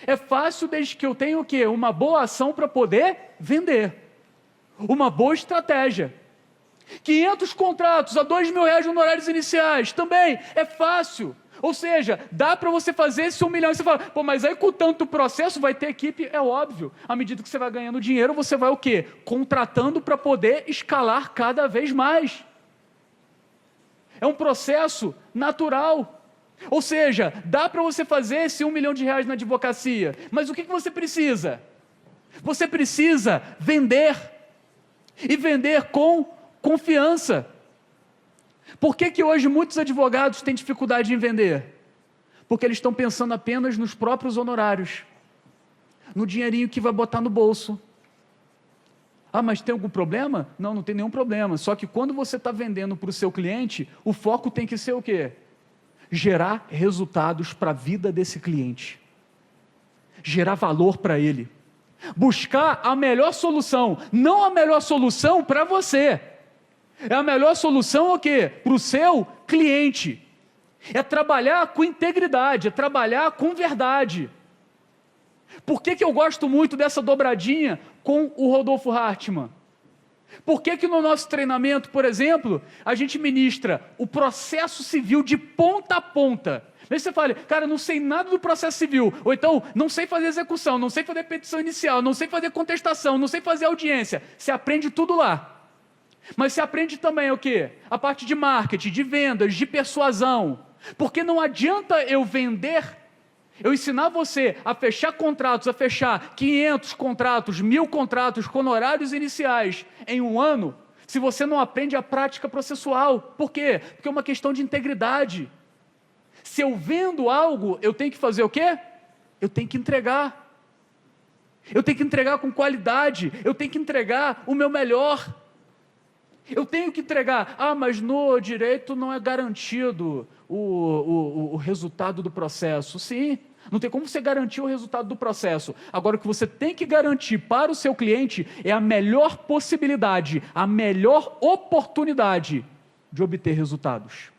É fácil desde que eu tenha o quê? Uma boa ação para poder vender. Uma boa estratégia. 500 contratos a R$2.000 de honorários iniciais, também é fácil. Ou seja, dá para você fazer esse 1 milhão. E você fala, pô, mas aí com tanto processo vai ter equipe? É óbvio. À medida que você vai ganhando dinheiro, você vai o quê? Contratando para poder escalar cada vez mais. É um processo natural. Ou seja, dá para você fazer esse R$1 milhão na advocacia. Mas o que você precisa? Você precisa vender. E vender com confiança. Por que hoje muitos advogados têm dificuldade em vender? Porque eles estão pensando apenas nos próprios honorários, no dinheirinho que vai botar no bolso. Ah, mas tem algum problema? Não, não tem nenhum problema. Só que quando você está vendendo para o seu cliente, o foco tem que ser o quê? Gerar resultados para a vida desse cliente. Gerar valor para ele. Buscar a melhor solução, não a melhor solução para você. É a melhor solução o quê? Para o seu cliente. É trabalhar com integridade, é trabalhar com verdade. Por que eu gosto muito dessa dobradinha com o Rodolfo Hartmann? Por que no nosso treinamento, por exemplo, a gente ministra o processo civil de ponta a ponta? Aí você fala, cara, não sei nada do processo civil, ou então, não sei fazer execução, não sei fazer petição inicial, não sei fazer contestação, não sei fazer audiência. Você aprende tudo lá. Mas você aprende também o quê? A parte de marketing, de vendas, de persuasão. Porque não adianta eu vender, eu ensinar você a fechar contratos, a fechar 500 contratos, 1.000 contratos com honorários iniciais em 1 ano, se você não aprende a prática processual. Por quê? Porque é uma questão de integridade. Se eu vendo algo, eu tenho que fazer o quê? Eu tenho que entregar. Eu tenho que entregar com qualidade, eu tenho que entregar o meu melhor. Eu tenho que entregar, mas no direito não é garantido o resultado do processo. Sim, não tem como você garantir o resultado do processo. Agora, o que você tem que garantir para o seu cliente é a melhor possibilidade, a melhor oportunidade de obter resultados.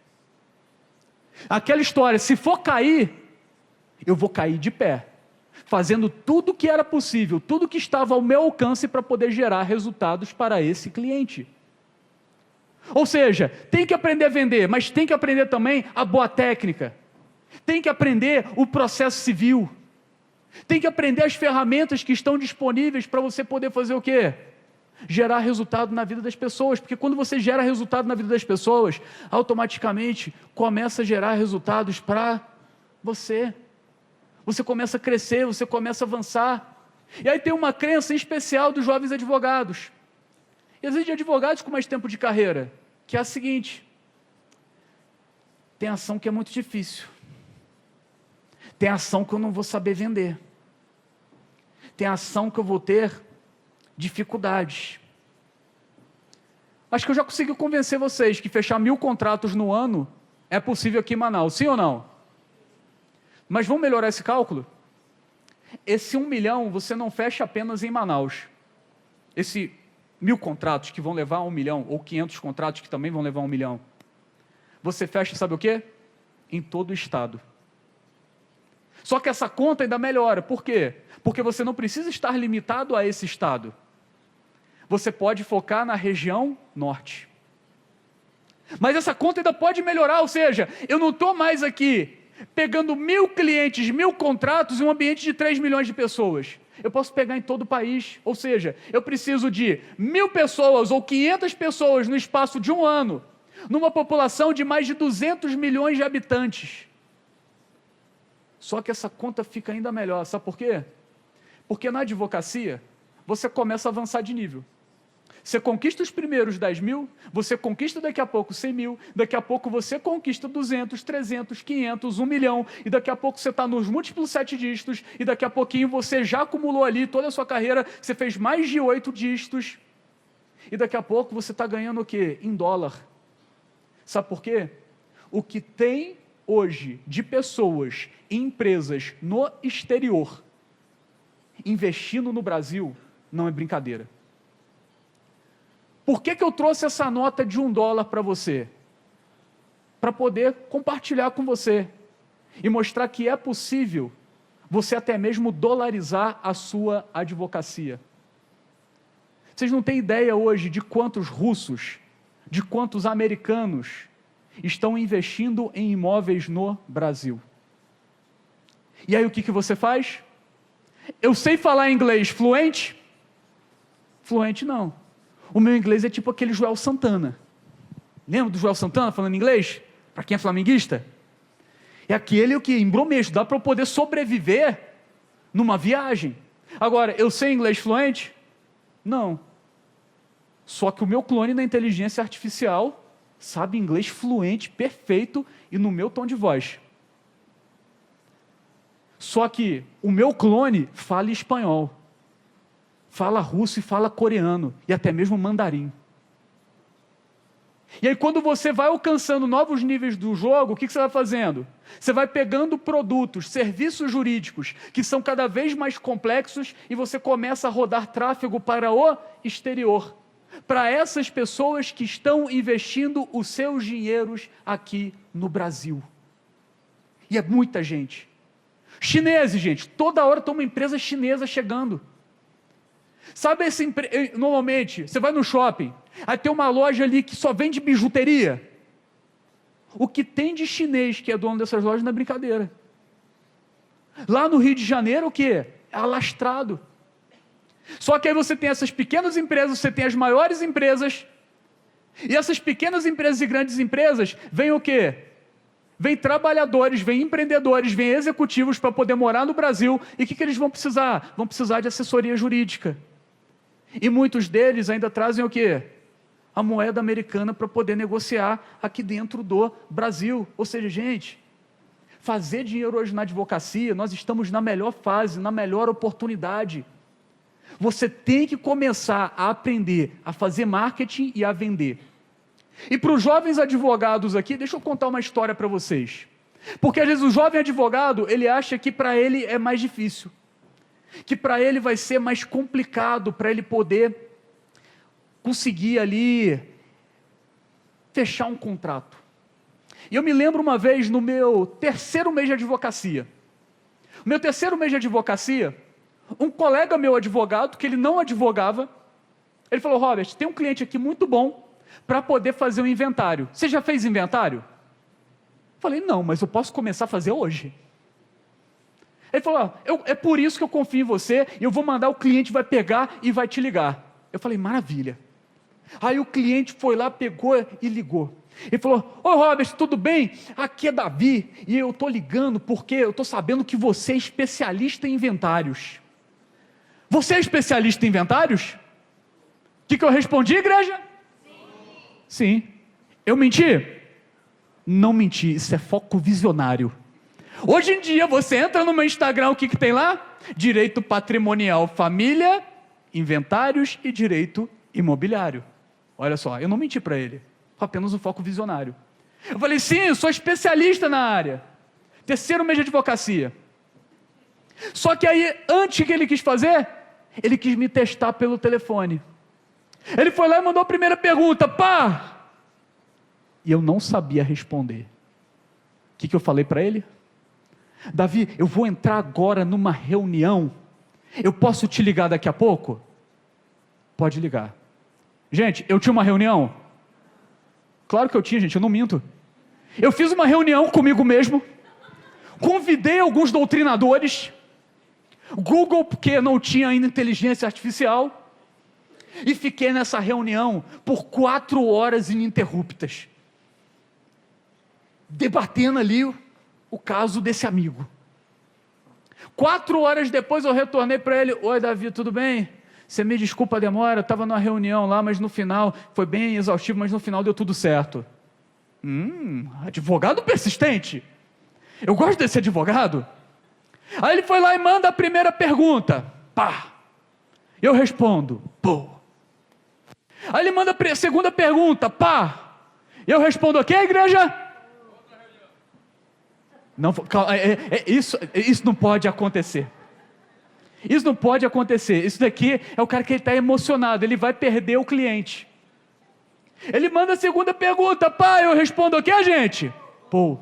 Aquela história, se for cair, eu vou cair de pé, fazendo tudo o que era possível, tudo que estava ao meu alcance para poder gerar resultados para esse cliente. Ou seja, tem que aprender a vender, mas tem que aprender também a boa técnica. Tem que aprender o processo civil. Tem que aprender as ferramentas que estão disponíveis para você poder fazer o quê? Gerar resultado na vida das pessoas. Porque quando você gera resultado na vida das pessoas, automaticamente começa a gerar resultados para você. Você começa a crescer, você começa a avançar. E aí tem uma crença em especial dos jovens advogados. E às vezes de advogados com mais tempo de carreira, que é a seguinte: tem ação que é muito difícil, tem ação que eu não vou saber vender, tem ação que eu vou ter dificuldades. Acho que eu já consegui convencer vocês que fechar 1.000 contratos no ano é possível aqui em Manaus, sim ou não? Mas vamos melhorar esse cálculo? Esse 1 milhão você não fecha apenas em Manaus. Esse 1000 contratos que vão levar a 1 milhão, ou 500 contratos que também vão levar a 1 milhão, você fecha, sabe o quê? Em todo o estado. Só que essa conta ainda melhora. Por quê? Porque você não precisa estar limitado a esse estado. Você pode focar na região norte. Mas essa conta ainda pode melhorar, ou seja, eu não estou mais aqui pegando 1000 clientes, 1000 contratos em um ambiente de 3 milhões de pessoas. Eu posso pegar em todo o país, ou seja, eu preciso de 1000 pessoas ou 500 pessoas no espaço de um ano, numa população de mais de 200 milhões de habitantes. Só que essa conta fica ainda melhor, sabe por quê? Porque na advocacia, você começa a avançar de nível. Você conquista os primeiros 10 mil, você conquista daqui a pouco 100 mil, daqui a pouco você conquista 200, 300, 500, 1 milhão, e daqui a pouco você está nos múltiplos 7 dígitos, e daqui a pouquinho você já acumulou ali toda a sua carreira, você fez mais de 8 dígitos, e daqui a pouco você está ganhando o quê? Em dólar. Sabe por quê? O que tem hoje de pessoas e empresas no exterior investindo no Brasil não é brincadeira. Por que eu trouxe essa nota de $1 para você? Para poder compartilhar com você e mostrar que é possível você até mesmo dolarizar a sua advocacia. Vocês não têm ideia hoje de quantos russos, de quantos americanos estão investindo em imóveis no Brasil. E aí o que você faz? Eu sei falar inglês fluente? Fluente não. O meu inglês é tipo aquele Joel Santana. Lembra do Joel Santana falando inglês? Para quem é flamenguista? É aquele que embromeixo, dá para eu poder sobreviver numa viagem. Agora, eu sei inglês fluente? Não. Só que o meu clone na inteligência artificial sabe inglês fluente, perfeito e no meu tom de voz. Só que o meu clone fala espanhol, fala russo e fala coreano, e até mesmo mandarim. E aí quando você vai alcançando novos níveis do jogo, o que você vai fazendo? Você vai pegando produtos, serviços jurídicos, que são cada vez mais complexos, e você começa a rodar tráfego para o exterior, para essas pessoas que estão investindo os seus dinheiros aqui no Brasil. E é muita gente. Chineses, gente, toda hora tem uma empresa chinesa chegando. Sabe essa empresa, normalmente, você vai no shopping, aí tem uma loja ali que só vende bijuteria. O que tem de chinês que é dono dessas lojas não é brincadeira. Lá no Rio de Janeiro, o quê? É alastrado. Só que aí você tem essas pequenas empresas, você tem as maiores empresas, e essas pequenas empresas e grandes empresas, vem o quê? Vem trabalhadores, vem empreendedores, vem executivos para poder morar no Brasil, e o que eles vão precisar? Vão precisar de assessoria jurídica. E muitos deles ainda trazem o quê? A moeda americana para poder negociar aqui dentro do Brasil. Ou seja, gente, fazer dinheiro hoje na advocacia, nós estamos na melhor fase, na melhor oportunidade. Você tem que começar a aprender a fazer marketing e a vender. E para os jovens advogados aqui, deixa eu contar uma história para vocês. Porque às vezes o jovem advogado, ele acha que para ele é mais difícil, que para ele vai ser mais complicado, para ele poder conseguir ali fechar um contrato. E eu me lembro uma vez no meu 3º mês de advocacia. No meu 3º mês de advocacia, um colega meu advogado, que ele não advogava, ele falou: Robert, tem um cliente aqui muito bom para poder fazer um inventário. Você já fez inventário? Eu falei: não, mas eu posso começar a fazer hoje. Ele falou: é por isso que eu confio em você, e eu vou mandar, o cliente vai pegar e vai te ligar. Eu falei: maravilha. Aí o cliente foi lá, pegou e ligou. Ele falou: ô Robert, tudo bem? Aqui é Davi, e eu estou ligando porque eu estou sabendo que você é especialista em inventários. Você é especialista em inventários? O que eu respondi, igreja? Sim. Eu menti? Não menti, isso é foco visionário. Hoje em dia, você entra no meu Instagram, o que tem lá? Direito patrimonial, família, inventários e direito imobiliário. Olha só, eu não menti para ele, apenas um foco visionário. Eu falei: sim, eu sou especialista na área. 3º mês de advocacia. Só que aí, antes que ele quis fazer, ele quis me testar pelo telefone. Ele foi lá e mandou a primeira pergunta, pá! E eu não sabia responder. O que eu falei para ele? Davi, eu vou entrar agora numa reunião. Eu posso te ligar daqui a pouco? Pode ligar. Gente, eu tinha uma reunião? Claro que eu tinha, gente, eu não minto. Eu fiz uma reunião comigo mesmo, convidei alguns doutrinadores, Google, porque não tinha ainda inteligência artificial, e fiquei nessa reunião por 4 horas ininterruptas, debatendo ali o caso desse amigo. 4 horas depois eu retornei para ele, oi Davi, tudo bem? Você me desculpa a demora, eu estava numa reunião lá, mas no final, foi bem exaustivo, mas no final deu tudo certo. Advogado persistente. Eu gosto desse advogado. Aí ele foi lá e manda a primeira pergunta. Pá. Eu respondo. Pô. Aí ele manda a segunda pergunta. Pá. Eu respondo o quê, igreja? Não, isso não pode acontecer. Isso não pode acontecer. Isso daqui é o cara que está emocionado. Ele vai perder o cliente. Ele manda a segunda pergunta. Pá, eu respondo o quê, gente? Pô.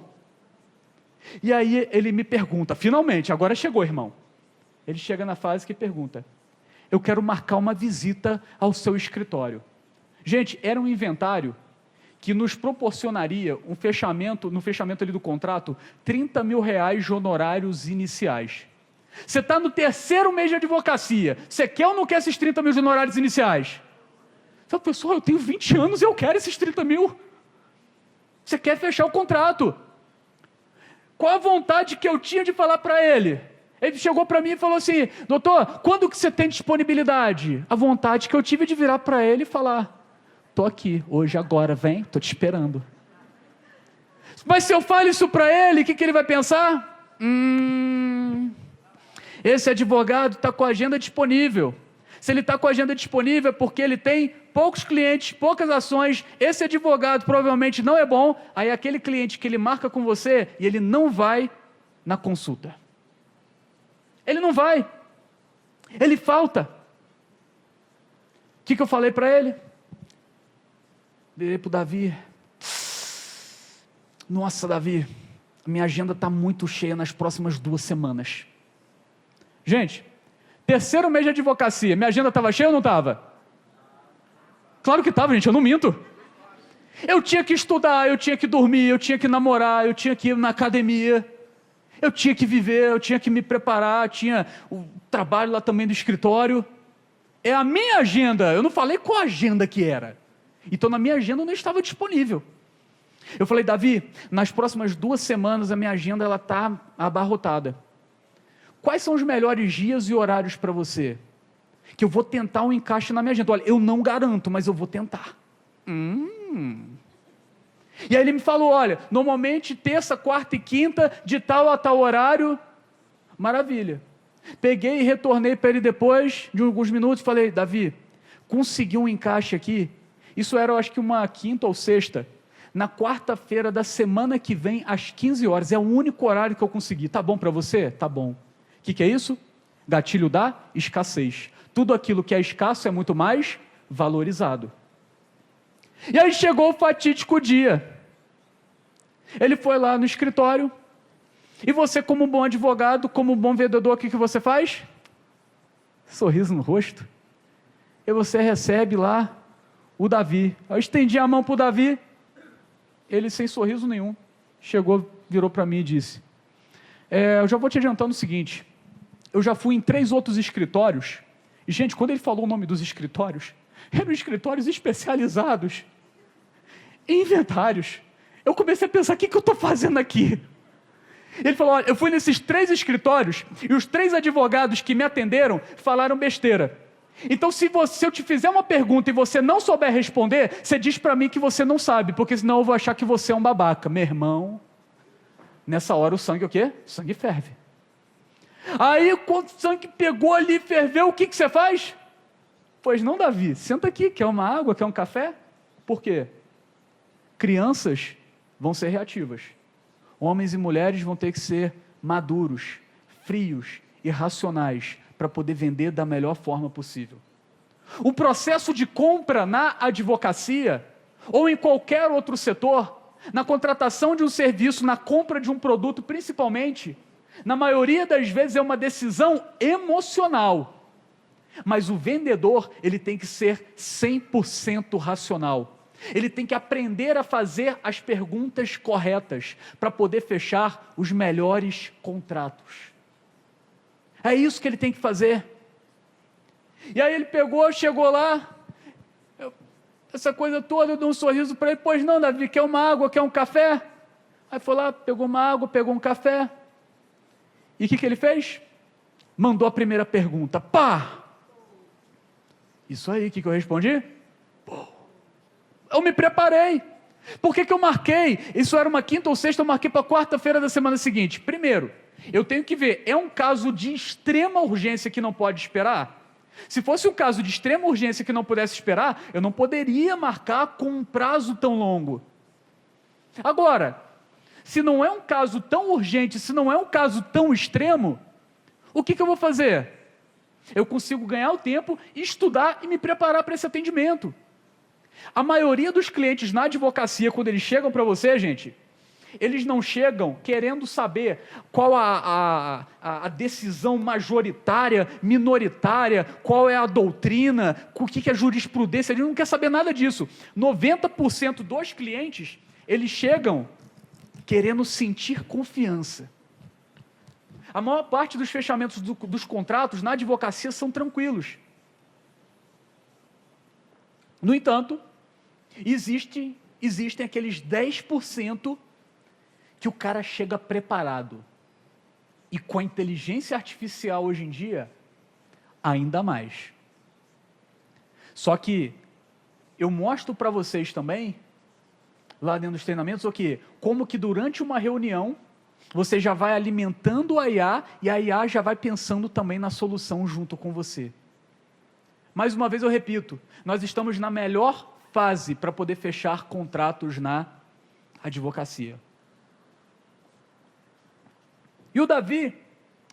E aí ele me pergunta, finalmente, agora chegou, irmão. Ele chega na fase que pergunta, eu quero marcar uma visita ao seu escritório. Gente, era um inventário que nos proporcionaria no fechamento ali do contrato, R$30 mil de honorários iniciais. Você está no 3º mês de advocacia, você quer ou não quer esses 30 mil de honorários iniciais? Você fala, pessoal, eu tenho 20 anos e eu quero esses 30 mil. Você quer fechar o contrato. Qual a vontade que eu tinha de falar para ele? Ele chegou para mim e falou assim, doutor, quando que você tem disponibilidade? A vontade que eu tive de virar para ele e falar, estou aqui, hoje, agora, vem, estou te esperando. Mas se eu falo isso para ele, o que ele vai pensar? Esse advogado está com a agenda disponível. Se ele está com a agenda disponível é porque ele tem poucos clientes, poucas ações, esse advogado provavelmente não é bom, aí é aquele cliente que ele marca com você e ele não vai na consulta. Ele não vai. Ele falta. O que eu falei para ele? Virei para o Davi. Nossa, Davi, minha agenda está muito cheia nas próximas 2 semanas. Gente, 3º mês de advocacia, minha agenda estava cheia ou não estava? Claro que estava, gente, eu não minto. Eu tinha que estudar, eu tinha que dormir, eu tinha que namorar, eu tinha que ir na academia, eu tinha que viver, eu tinha que me preparar, tinha o trabalho lá também do escritório. É a minha agenda, eu não falei qual agenda que era. Então na minha agenda não estava disponível. Eu falei, Davi, nas próximas 2 semanas a minha agenda está abarrotada. Quais são os melhores dias e horários para você? Que eu vou tentar um encaixe na minha agenda. Olha, eu não garanto, mas eu vou tentar. E aí ele me falou, olha, normalmente terça, quarta e quinta, de tal a tal horário. Maravilha. Peguei e retornei para ele depois de alguns minutos e falei, Davi, consegui um encaixe aqui. Isso era, eu acho que uma quinta ou sexta. Na quarta-feira da semana que vem, às 15 horas. É o único horário que eu consegui. Tá bom para você? Tá bom. O que é isso? Gatilho da escassez. Tudo aquilo que é escasso é muito mais valorizado. E aí chegou o fatídico dia. Ele foi lá no escritório. E você, como um bom advogado, como um bom vendedor, o que você faz? Sorriso no rosto. E você recebe lá o Davi. Eu estendi a mão para o Davi. Ele sem sorriso nenhum. Chegou, virou para mim e disse, eu já vou te adiantando o seguinte, eu já fui em 3 outros escritórios, e gente, quando ele falou o nome dos escritórios, eram escritórios especializados em inventários. Eu comecei a pensar, o que eu estou fazendo aqui? Ele falou, olha, eu fui nesses 3 escritórios, e os 3 advogados que me atenderam falaram besteira. Então se eu te fizer uma pergunta e você não souber responder, você diz para mim que você não sabe, porque senão eu vou achar que você é um babaca. Meu irmão, nessa hora o sangue o quê? O sangue ferve. Aí quando o sangue pegou ali, ferveu, o que você faz? Pois não, Davi, senta aqui, quer uma água, quer um café? Por quê? Crianças vão ser reativas. Homens e mulheres vão ter que ser maduros, frios e racionais, para poder vender da melhor forma possível. O processo de compra na advocacia, ou em qualquer outro setor, na contratação de um serviço, na compra de um produto, principalmente, na maioria das vezes é uma decisão emocional. Mas o vendedor, ele tem que ser 100% racional. Ele tem que aprender a fazer as perguntas corretas para poder fechar os melhores contratos. É isso que ele tem que fazer. E aí ele chegou lá, essa coisa toda, eu dei um sorriso para ele, pois não, Davi, quer uma água, quer um café? Aí foi lá, pegou uma água, pegou um café. E o que ele fez? Mandou a primeira pergunta, pá! Isso aí, o que eu respondi? Pô. Eu me preparei. Por que eu marquei? Isso era uma quinta ou sexta, eu marquei para quarta-feira da semana seguinte. Primeiro, eu tenho que ver, é um caso de extrema urgência que não pode esperar? Se fosse um caso de extrema urgência que não pudesse esperar, eu não poderia marcar com um prazo tão longo. Agora, se não é um caso tão urgente, se não é um caso tão extremo, o que eu vou fazer? Eu consigo ganhar o tempo, estudar e me preparar para esse atendimento. A maioria dos clientes na advocacia, quando eles chegam para você, gente, eles não chegam querendo saber qual a decisão majoritária, minoritária, qual é a doutrina, o que é a jurisprudência, eles não querem saber nada disso. 90% dos clientes, eles chegam querendo sentir confiança. A maior parte dos fechamentos dos contratos na advocacia são tranquilos. No entanto, existem aqueles 10% que o cara chega preparado. E com a inteligência artificial hoje em dia, ainda mais. Só que eu mostro para vocês também, lá dentro dos treinamentos, como que durante uma reunião, você já vai alimentando a IA, e a IA já vai pensando também na solução junto com você. Mais uma vez eu repito, nós estamos na melhor fase para poder fechar contratos na advocacia. E o Davi,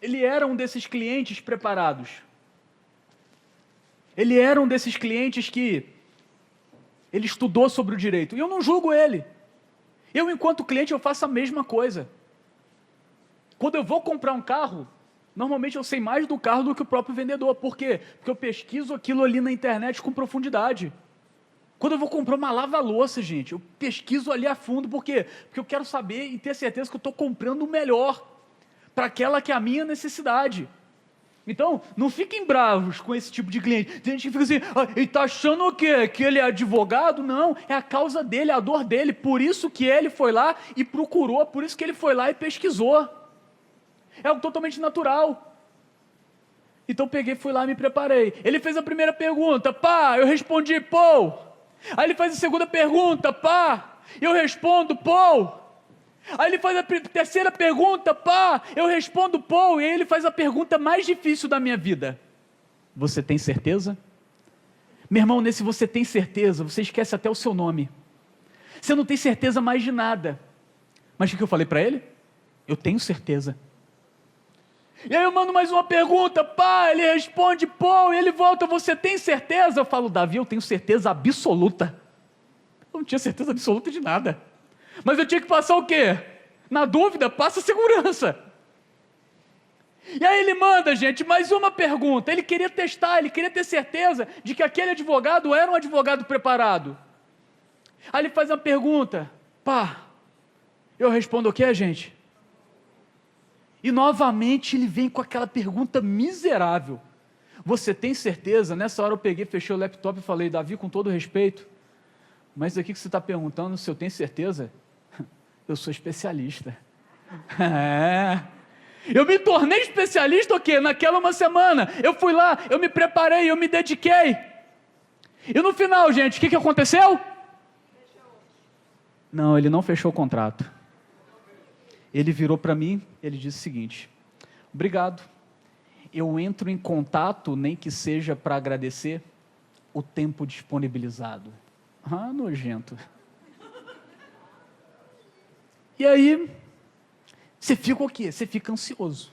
ele era um desses clientes preparados. Ele era um desses clientes que ele estudou sobre o direito. E eu não julgo ele. Eu, enquanto cliente, eu faço a mesma coisa. Quando eu vou comprar um carro, normalmente eu sei mais do carro do que o próprio vendedor. Por quê? Porque eu pesquiso aquilo ali na internet com profundidade. Quando eu vou comprar uma lava-louça, gente, eu pesquiso ali a fundo. Por quê? Porque eu quero saber e ter certeza que eu estou comprando o melhor para aquela que é a minha necessidade. Então, não fiquem bravos com esse tipo de cliente. Tem gente que fica assim, ele está achando o quê? Que ele é advogado? Não, é a causa dele, a dor dele. Por isso que ele foi lá e procurou, por isso que ele foi lá e pesquisou. É algo totalmente natural. Então fui lá e me preparei. Ele fez a primeira pergunta, pá, eu respondi, pô. Aí ele faz a segunda pergunta, pá, eu respondo, pô. Aí ele faz a terceira pergunta, pá, eu respondo, pô. E aí ele faz a pergunta mais difícil da minha vida. Você tem certeza? Meu irmão, nesse você tem certeza, você esquece até o seu nome. Você não tem certeza mais de nada. Mas o que eu falei para ele? Eu tenho certeza. E aí eu mando mais uma pergunta, pá, ele responde, pô, e ele volta, você tem certeza? Eu falo, Davi, eu tenho certeza absoluta. Eu não tinha certeza absoluta de nada. Mas eu tinha que passar o quê? Na dúvida, passa segurança. E aí ele manda, gente, mais uma pergunta. Ele queria testar, ele queria ter certeza de que aquele advogado era um advogado preparado. Aí ele faz uma pergunta, pá, eu respondo o quê, gente? E novamente ele vem com aquela pergunta miserável. Você tem certeza? Nessa hora eu peguei, fechei o laptop e falei, Davi, com todo respeito, mas aqui que você está perguntando se eu tenho certeza, eu sou especialista. Eu me tornei especialista o quê? Naquela uma semana. Eu fui lá, eu me preparei, eu me dediquei. E no final, gente, o que aconteceu? Não, ele não fechou o contrato. Ele virou para mim, ele disse o seguinte, obrigado, eu entro em contato, nem que seja para agradecer o tempo disponibilizado. Ah, nojento. E aí, você fica o quê? Você fica ansioso.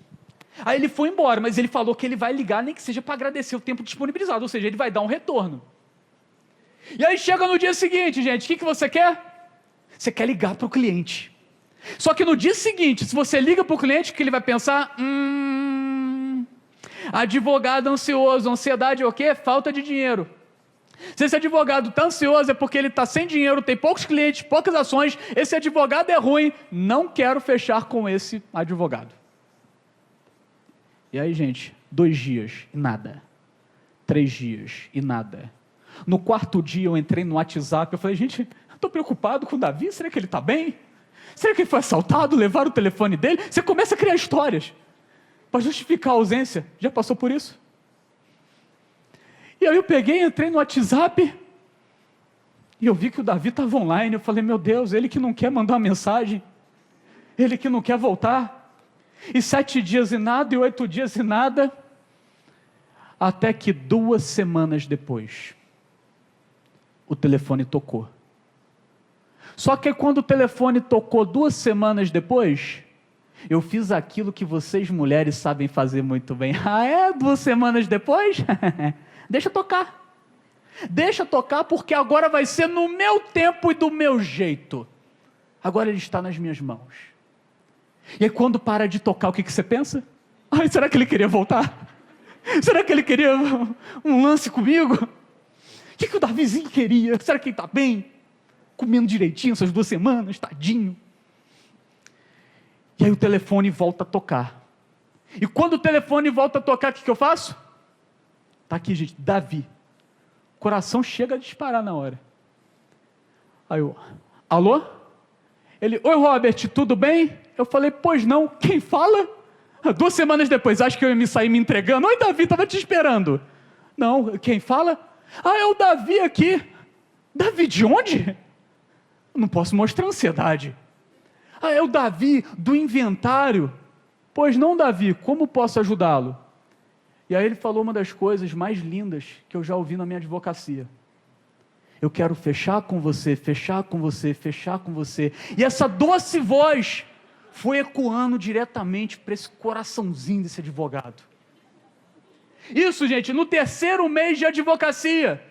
Aí ele foi embora, mas ele falou que ele vai ligar, nem que seja para agradecer o tempo disponibilizado, ou seja, ele vai dar um retorno. E aí chega no dia seguinte, gente, o que você quer? Você quer ligar para o cliente. Só que no dia seguinte, se você liga para o cliente, o que ele vai pensar? Advogado ansioso, ansiedade é o quê? Falta de dinheiro. Se esse advogado está ansioso é porque ele está sem dinheiro, tem poucos clientes, poucas ações, esse advogado é ruim, não quero fechar com esse advogado. E aí, gente, 2 dias e nada. 3 dias e nada. No 4º dia eu entrei no WhatsApp, eu falei, gente, estou preocupado com o Davi, será que ele está bem? Será que ele foi assaltado, levaram o telefone dele? Você começa a criar histórias para justificar a ausência. Já passou por isso? E aí eu peguei, entrei no WhatsApp e eu vi que o Davi estava online. Eu falei, meu Deus, ele que não quer mandar uma mensagem, ele que não quer voltar. E 7 dias e nada, e 8 dias e nada, até que 2 semanas depois, o telefone tocou. Só que quando o telefone tocou 2 semanas depois, eu fiz aquilo que vocês mulheres sabem fazer muito bem. Ah, é? 2 semanas depois? Deixa tocar. Deixa tocar, porque agora vai ser no meu tempo e do meu jeito. Agora ele está nas minhas mãos. E aí quando para de tocar, o que você pensa? Ai, será que ele queria voltar? Será que ele queria um lance comigo? O que o Davizinho queria? Será que ele está bem? Comendo direitinho essas 2 semanas, tadinho. E aí o telefone volta a tocar. E quando o telefone volta a tocar, o que eu faço? Está aqui, gente, Davi. O coração chega a disparar na hora. Aí eu, alô? Ele, oi Robert, tudo bem? Eu falei, pois não, quem fala? 2 semanas depois, acho que eu ia me sair me entregando. Oi Davi, estava te esperando. Não, quem fala? Ah, é o Davi aqui. Davi de onde? Não posso mostrar ansiedade. Ah, é o Davi do inventário. Pois não, Davi, como posso ajudá-lo? E aí ele falou uma das coisas mais lindas que eu já ouvi na minha advocacia. Eu quero fechar com você, fechar com você, fechar com você. E essa doce voz foi ecoando diretamente para esse coraçãozinho desse advogado. Isso, gente, no 3º mês de advocacia,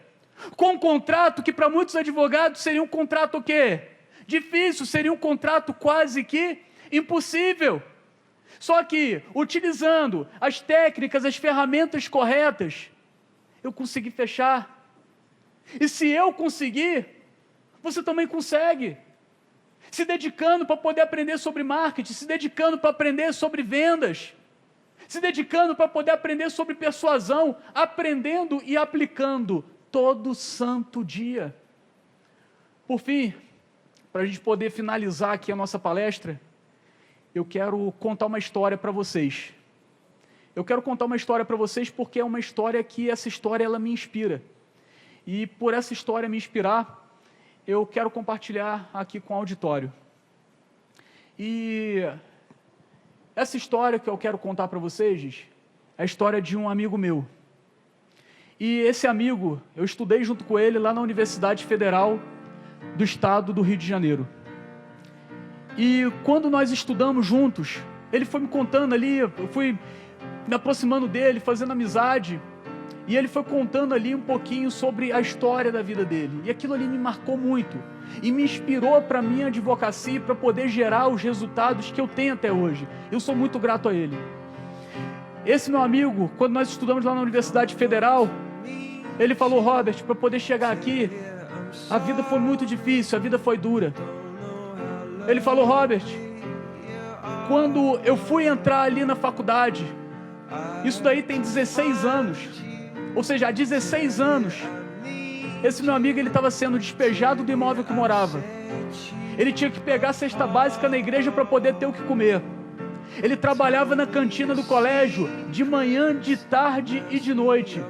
com um contrato que para muitos advogados seria um contrato o quê? Difícil, seria um contrato quase que impossível. Só que, utilizando as técnicas, as ferramentas corretas, eu consegui fechar. E se eu conseguir, você também consegue. Se dedicando para poder aprender sobre marketing, se dedicando para aprender sobre vendas, se dedicando para poder aprender sobre persuasão, aprendendo e aplicando todo santo dia. Por fim, para a gente poder finalizar aqui a nossa palestra, eu quero contar uma história para vocês. Eu quero contar uma história para vocês porque é uma história que, essa história, ela me inspira. E por essa história me inspirar, eu quero compartilhar aqui com o auditório. E essa história que eu quero contar para vocês é a história de um amigo meu. E esse amigo, eu estudei junto com ele lá na Universidade Federal do Estado do Rio de Janeiro. E quando nós estudamos juntos, ele foi me contando ali, eu fui me aproximando dele, fazendo amizade, e ele foi contando ali um pouquinho sobre a história da vida dele. E aquilo ali me marcou muito, e me inspirou para a minha advocacia, para poder gerar os resultados que eu tenho até hoje. Eu sou muito grato a ele. Esse meu amigo, quando nós estudamos lá na Universidade Federal, ele falou, Robert, para poder chegar aqui, a vida foi muito difícil, a vida foi dura. Ele falou, Robert, quando eu fui entrar ali na faculdade, isso daí tem 16 anos, ou seja, há 16 anos, esse meu amigo, ele estava sendo despejado do imóvel que morava. Ele tinha que pegar a cesta básica na igreja para poder ter o que comer. Ele trabalhava na cantina do colégio, de manhã, de tarde e de noite.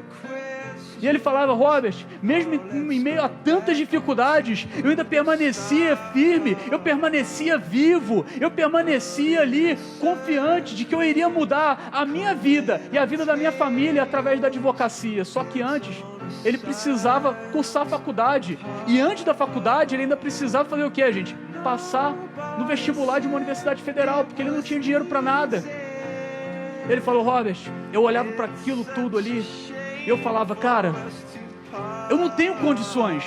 E ele falava, Robert, mesmo em meio a tantas dificuldades, eu ainda permanecia firme, eu permanecia vivo, eu permanecia ali confiante de que eu iria mudar a minha vida e a vida da minha família através da advocacia. Só que antes, ele precisava cursar a faculdade. E antes da faculdade, ele ainda precisava fazer o quê, gente? Passar no vestibular de uma universidade federal, porque ele não tinha dinheiro para nada. Ele falou, Robert, eu olhava para aquilo tudo ali, e eu falava, cara, eu não tenho condições.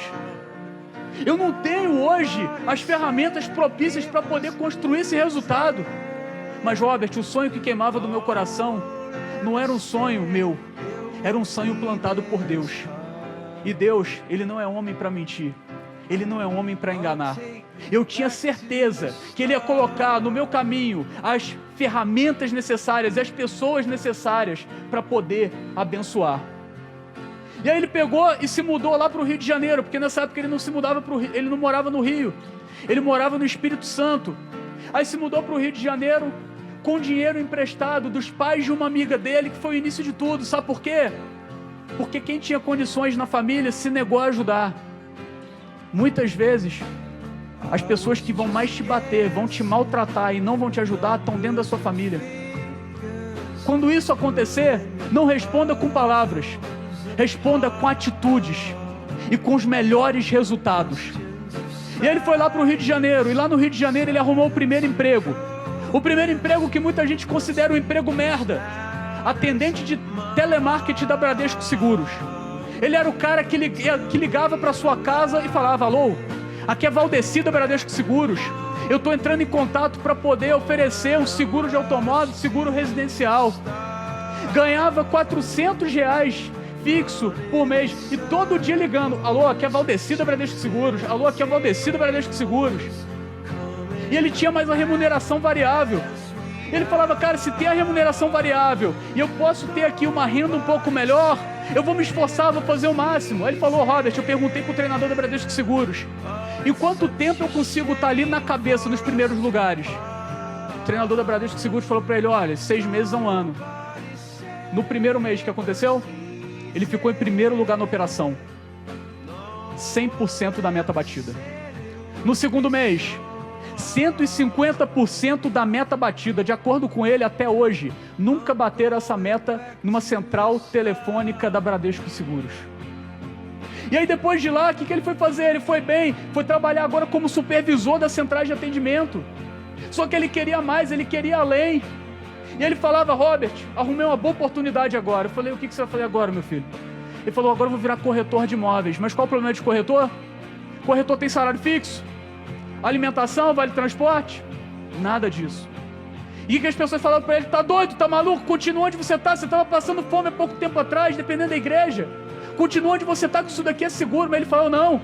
Eu não tenho hoje as ferramentas propícias para poder construir esse resultado. Mas, Robert, o sonho que queimava do meu coração não era um sonho meu, era um sonho plantado por Deus. E Deus, Ele não é homem para mentir. Ele não é homem para enganar. Eu tinha certeza que Ele ia colocar no meu caminho as ferramentas necessárias, as pessoas necessárias para poder abençoar. E aí ele pegou e se mudou lá para o Rio de Janeiro, porque nessa época ele não se mudava para o Rio, ele não morava no Rio, ele morava no Espírito Santo. Aí se mudou para o Rio de Janeiro com dinheiro emprestado dos pais de uma amiga dele, que foi o início de tudo. Sabe por quê? Porque quem tinha condições na família se negou a ajudar. Muitas vezes, as pessoas que vão mais te bater, vão te maltratar e não vão te ajudar, estão dentro da sua família. Quando isso acontecer, não responda com palavras, responda com atitudes e com os melhores resultados. E ele foi lá para o Rio de Janeiro, e lá no Rio de Janeiro ele arrumou o primeiro emprego. O primeiro emprego que muita gente considera um emprego merda. Atendente de telemarketing da Bradesco Seguros. Ele era o cara que ligava para sua casa e falava, alô, aqui é Valdeci da Bradesco Seguros. Eu estou entrando em contato para poder oferecer um seguro de automóvel, seguro residencial. Ganhava R$400 fixo por mês e todo dia ligando, alô, aqui é Valdeci da Bradesco Seguros. Alô, aqui é Valdeci da Bradesco Seguros. E ele tinha mais uma remuneração variável. Ele falava, cara, se tem a remuneração variável e eu posso ter aqui uma renda um pouco melhor, eu vou me esforçar, vou fazer o máximo. Aí ele falou, Robert, eu perguntei pro treinador da Bradesco Seguros, em quanto tempo eu consigo estar ali na cabeça nos primeiros lugares? O treinador da Bradesco Seguros falou para ele, olha, 6 meses a 1 ano. No primeiro mês, o que aconteceu? Ele ficou em primeiro lugar na operação. 100% da meta batida. No segundo mês, 150% da meta batida. De acordo com ele, até hoje, nunca bateram essa meta numa central telefônica da Bradesco Seguros. E aí depois de lá, o que ele foi fazer? Ele foi bem, foi trabalhar agora como supervisor das centrais de atendimento. Só que ele queria mais, ele queria além. E ele falava, Robert, arrumei uma boa oportunidade agora. Eu falei, o que você vai fazer agora, meu filho? Ele falou, agora eu vou virar corretor de imóveis. Mas qual o problema de corretor? Corretor tem salário fixo? Alimentação, vale transporte? Nada disso. E que as pessoas falavam para ele, tá doido, tá maluco? Continua onde você tá, você estava passando fome há pouco tempo atrás, dependendo da igreja. Continua onde você tá, que isso daqui é seguro. Mas ele falou, não,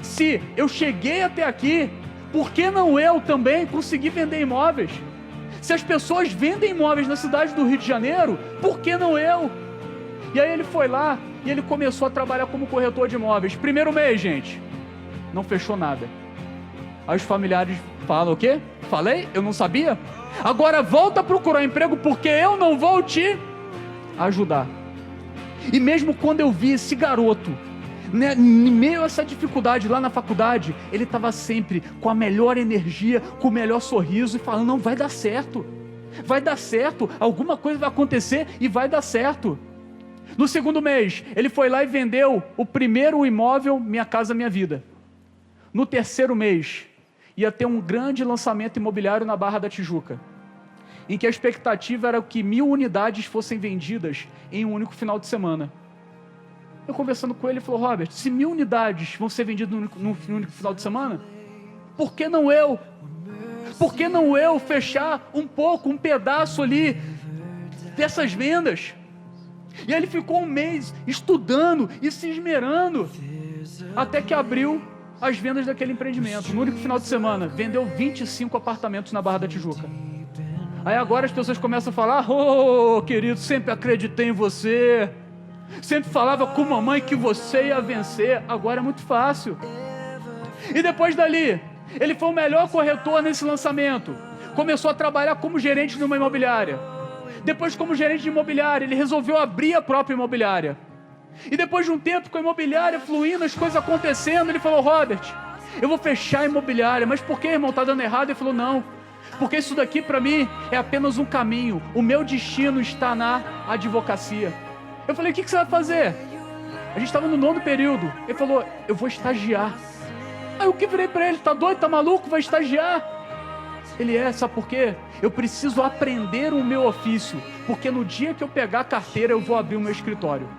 se eu cheguei até aqui, por que não eu também consegui vender imóveis? Se as pessoas vendem imóveis na cidade do Rio de Janeiro, por que não eu? E aí ele foi lá e ele começou a trabalhar como corretor de imóveis. Primeiro mês, gente, não fechou nada. Aí os familiares falam, o quê? Falei? Eu não sabia? Agora volta a procurar emprego porque eu não vou te ajudar. E mesmo quando eu vi esse garoto, né, em meio a essa dificuldade lá na faculdade, ele estava sempre com a melhor energia, com o melhor sorriso e falando, não, vai dar certo, alguma coisa vai acontecer e vai dar certo. No segundo mês, ele foi lá e vendeu o primeiro imóvel, Minha Casa Minha Vida. No terceiro mês, ia ter um grande lançamento imobiliário na Barra da Tijuca, em que a expectativa era que 1.000 unidades fossem vendidas em um único final de semana. Eu conversando com ele, ele falou, Robert, se 1.000 unidades vão ser vendidas num único final de semana, por que não eu? Por que não eu fechar um pedaço ali dessas vendas? E aí ele ficou um mês estudando e se esmerando, até que abriu as vendas daquele empreendimento. No único final de semana, vendeu 25 apartamentos na Barra da Tijuca. Aí agora as pessoas começam a falar, oh, querido, sempre acreditei em você, sempre falava com mamãe que você ia vencer, agora é muito fácil. E depois dali, ele foi o melhor corretor nesse lançamento, começou a trabalhar como gerente de uma imobiliária. Depois, como gerente de imobiliária, ele resolveu abrir a própria imobiliária. E depois de um tempo, com a imobiliária fluindo, as coisas acontecendo, ele falou, Robert, eu vou fechar a imobiliária. Mas por que, irmão, tá dando errado? Ele falou, não, porque isso daqui para mim é apenas um caminho, o meu destino está na advocacia. Eu falei, o que você vai fazer? A gente estava no 9º período. Ele falou, eu vou estagiar. Aí eu que virei para ele, tá doido, tá maluco, vai estagiar? Ele é, sabe por quê? Eu preciso aprender o meu ofício, porque no dia que eu pegar a carteira, eu vou abrir o meu escritório.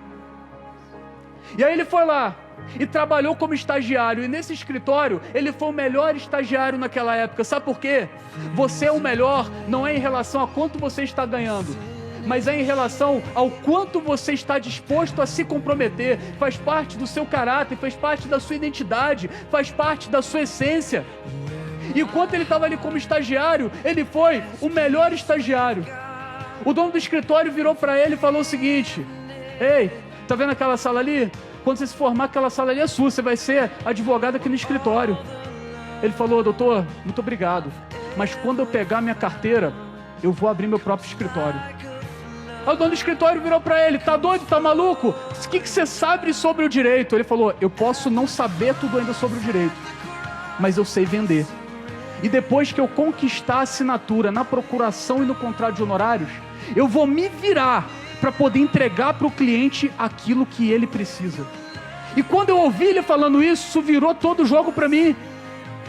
E aí ele foi lá e trabalhou como estagiário, e nesse escritório, ele foi o melhor estagiário naquela época. Sabe por quê? Você é o melhor, não é em relação a quanto você está ganhando, mas é em relação ao quanto você está disposto a se comprometer. Faz parte do seu caráter, faz parte da sua identidade, faz parte da sua essência. E enquanto ele estava ali como estagiário, ele foi o melhor estagiário. O dono do escritório virou para ele e falou o seguinte: ei, tá vendo aquela sala ali? Quando você se formar, aquela sala ali é sua, você vai ser advogado aqui no escritório. Ele falou: doutor, muito obrigado, mas quando eu pegar minha carteira, eu vou abrir meu próprio escritório. Aí o dono do escritório virou para ele: tá doido, tá maluco? O que você sabe sobre o direito? Ele falou: eu posso não saber tudo ainda sobre o direito, mas eu sei vender. E depois que eu conquistar a assinatura na procuração e no contrato de honorários, eu vou me virar para poder entregar para o cliente aquilo que ele precisa. E quando eu ouvi ele falando isso virou todo o jogo para mim.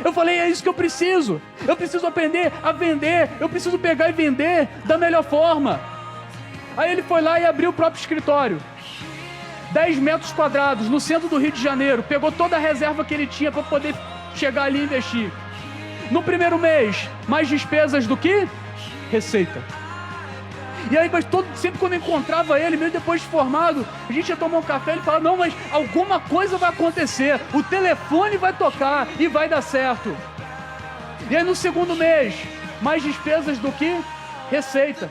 Eu falei: é isso que eu preciso aprender a vender, eu preciso pegar e vender da melhor forma. Aí ele foi lá e abriu o próprio escritório, 10 metros quadrados, no centro do Rio de Janeiro, pegou toda a reserva que ele tinha para poder chegar ali e investir. No primeiro mês, mais despesas do que receita. E aí, mas sempre quando eu encontrava ele, mesmo depois de formado, a gente ia tomar um café, ele falava: não, mas alguma coisa vai acontecer, o telefone vai tocar e vai dar certo. E aí no segundo mês, mais despesas do que receita.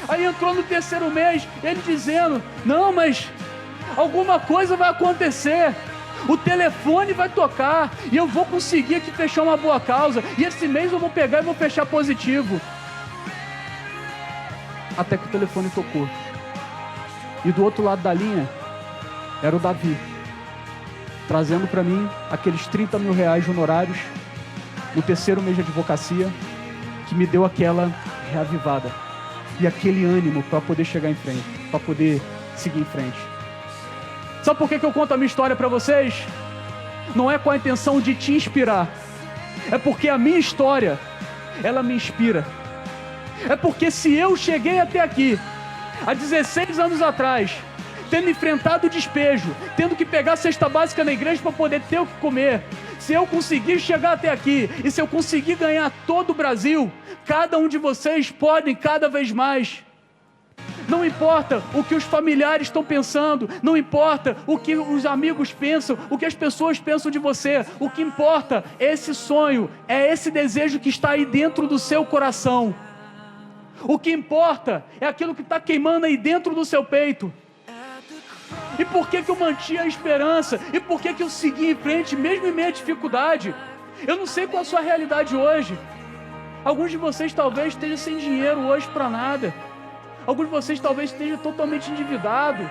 Aí entrou no terceiro mês, ele dizendo: não, mas alguma coisa vai acontecer, o telefone vai tocar e eu vou conseguir aqui fechar uma boa causa, e esse mês eu vou pegar e vou fechar positivo. Até que o telefone tocou, e do outro lado da linha era o Davi, trazendo para mim aqueles 30 mil reais de honorários no terceiro mês de advocacia, que me deu aquela reavivada e aquele ânimo para poder chegar em frente, para poder seguir em frente. Sabe por que eu conto a minha história para vocês? Não é com a intenção de te inspirar, é porque a minha história, ela me inspira. É porque se eu cheguei até aqui, há 16 anos atrás, tendo enfrentado o despejo, tendo que pegar a cesta básica na igreja para poder ter o que comer, se eu conseguir chegar até aqui, e se eu conseguir ganhar todo o Brasil, cada um de vocês podem cada vez mais. Não importa o que os familiares estão pensando, não importa o que os amigos pensam, o que as pessoas pensam de você, o que importa é esse sonho, é esse desejo que está aí dentro do seu coração. O que importa é aquilo que está queimando aí dentro do seu peito. E por que eu mantinha a esperança? E por que eu segui em frente, mesmo em meio à dificuldade? Eu não sei qual é a sua realidade hoje. Alguns de vocês talvez estejam sem dinheiro hoje para nada. Alguns de vocês talvez estejam totalmente endividado.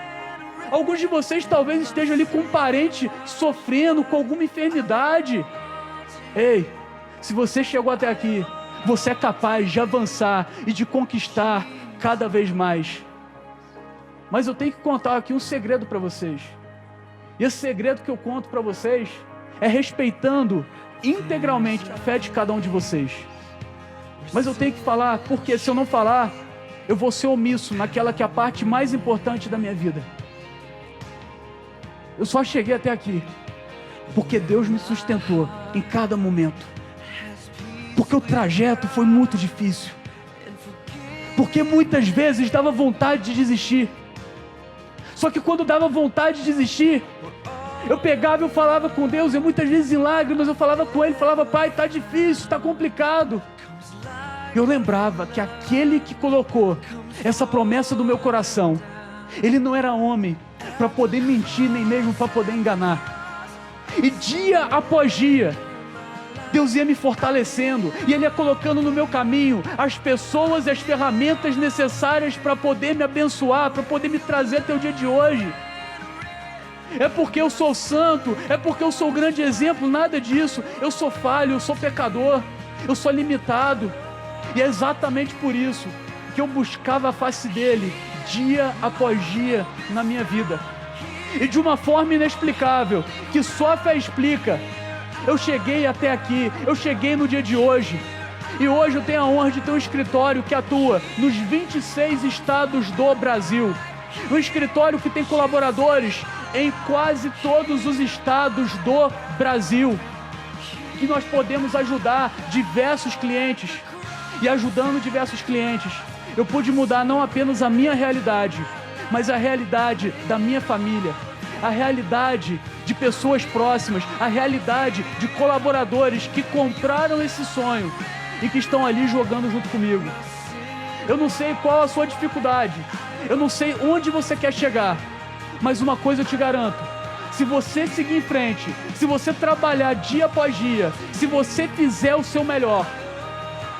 Alguns de vocês talvez estejam ali com um parente sofrendo com alguma enfermidade. Ei, se você chegou até aqui, você é capaz de avançar e de conquistar cada vez mais. Mas eu tenho que contar aqui um segredo para vocês. E esse segredo que eu conto para vocês é respeitando integralmente a fé de cada um de vocês. Mas eu tenho que falar, porque se eu não falar, eu vou ser omisso naquela que é a parte mais importante da minha vida. Eu só cheguei até aqui porque Deus me sustentou em cada momento. Porque o trajeto foi muito difícil. Porque muitas vezes dava vontade de desistir. Só que quando dava vontade de desistir, eu pegava e eu falava com Deus, e muitas vezes em lágrimas eu falava com Ele, falava: Pai, está difícil, está complicado. Eu lembrava que aquele que colocou essa promessa no meu coração, Ele não era homem para poder mentir, nem mesmo para poder enganar. E dia após dia, Deus ia me fortalecendo, e Ele ia colocando no meu caminho as pessoas e as ferramentas necessárias para poder me abençoar, para poder me trazer até o dia de hoje. É porque eu sou santo, é porque eu sou o grande exemplo, nada disso. Eu sou falho, eu sou pecador, eu sou limitado. E é exatamente por isso que eu buscava a face dEle dia após dia na minha vida. E de uma forma inexplicável, que só a fé explica, eu cheguei até aqui, eu cheguei no dia de hoje, E hoje eu tenho a honra de ter um escritório que atua nos 26 estados do Brasil. Um escritório que tem colaboradores em quase todos os estados do Brasil. E nós podemos ajudar diversos clientes. E ajudando diversos clientes, eu pude mudar não apenas a minha realidade, mas a realidade da minha família, a realidade de pessoas próximas, a realidade de colaboradores que compraram esse sonho e que estão ali jogando junto comigo. Eu não sei qual a sua dificuldade, eu não sei onde você quer chegar, mas uma coisa eu te garanto: se você seguir em frente, se você trabalhar dia após dia, se você fizer o seu melhor,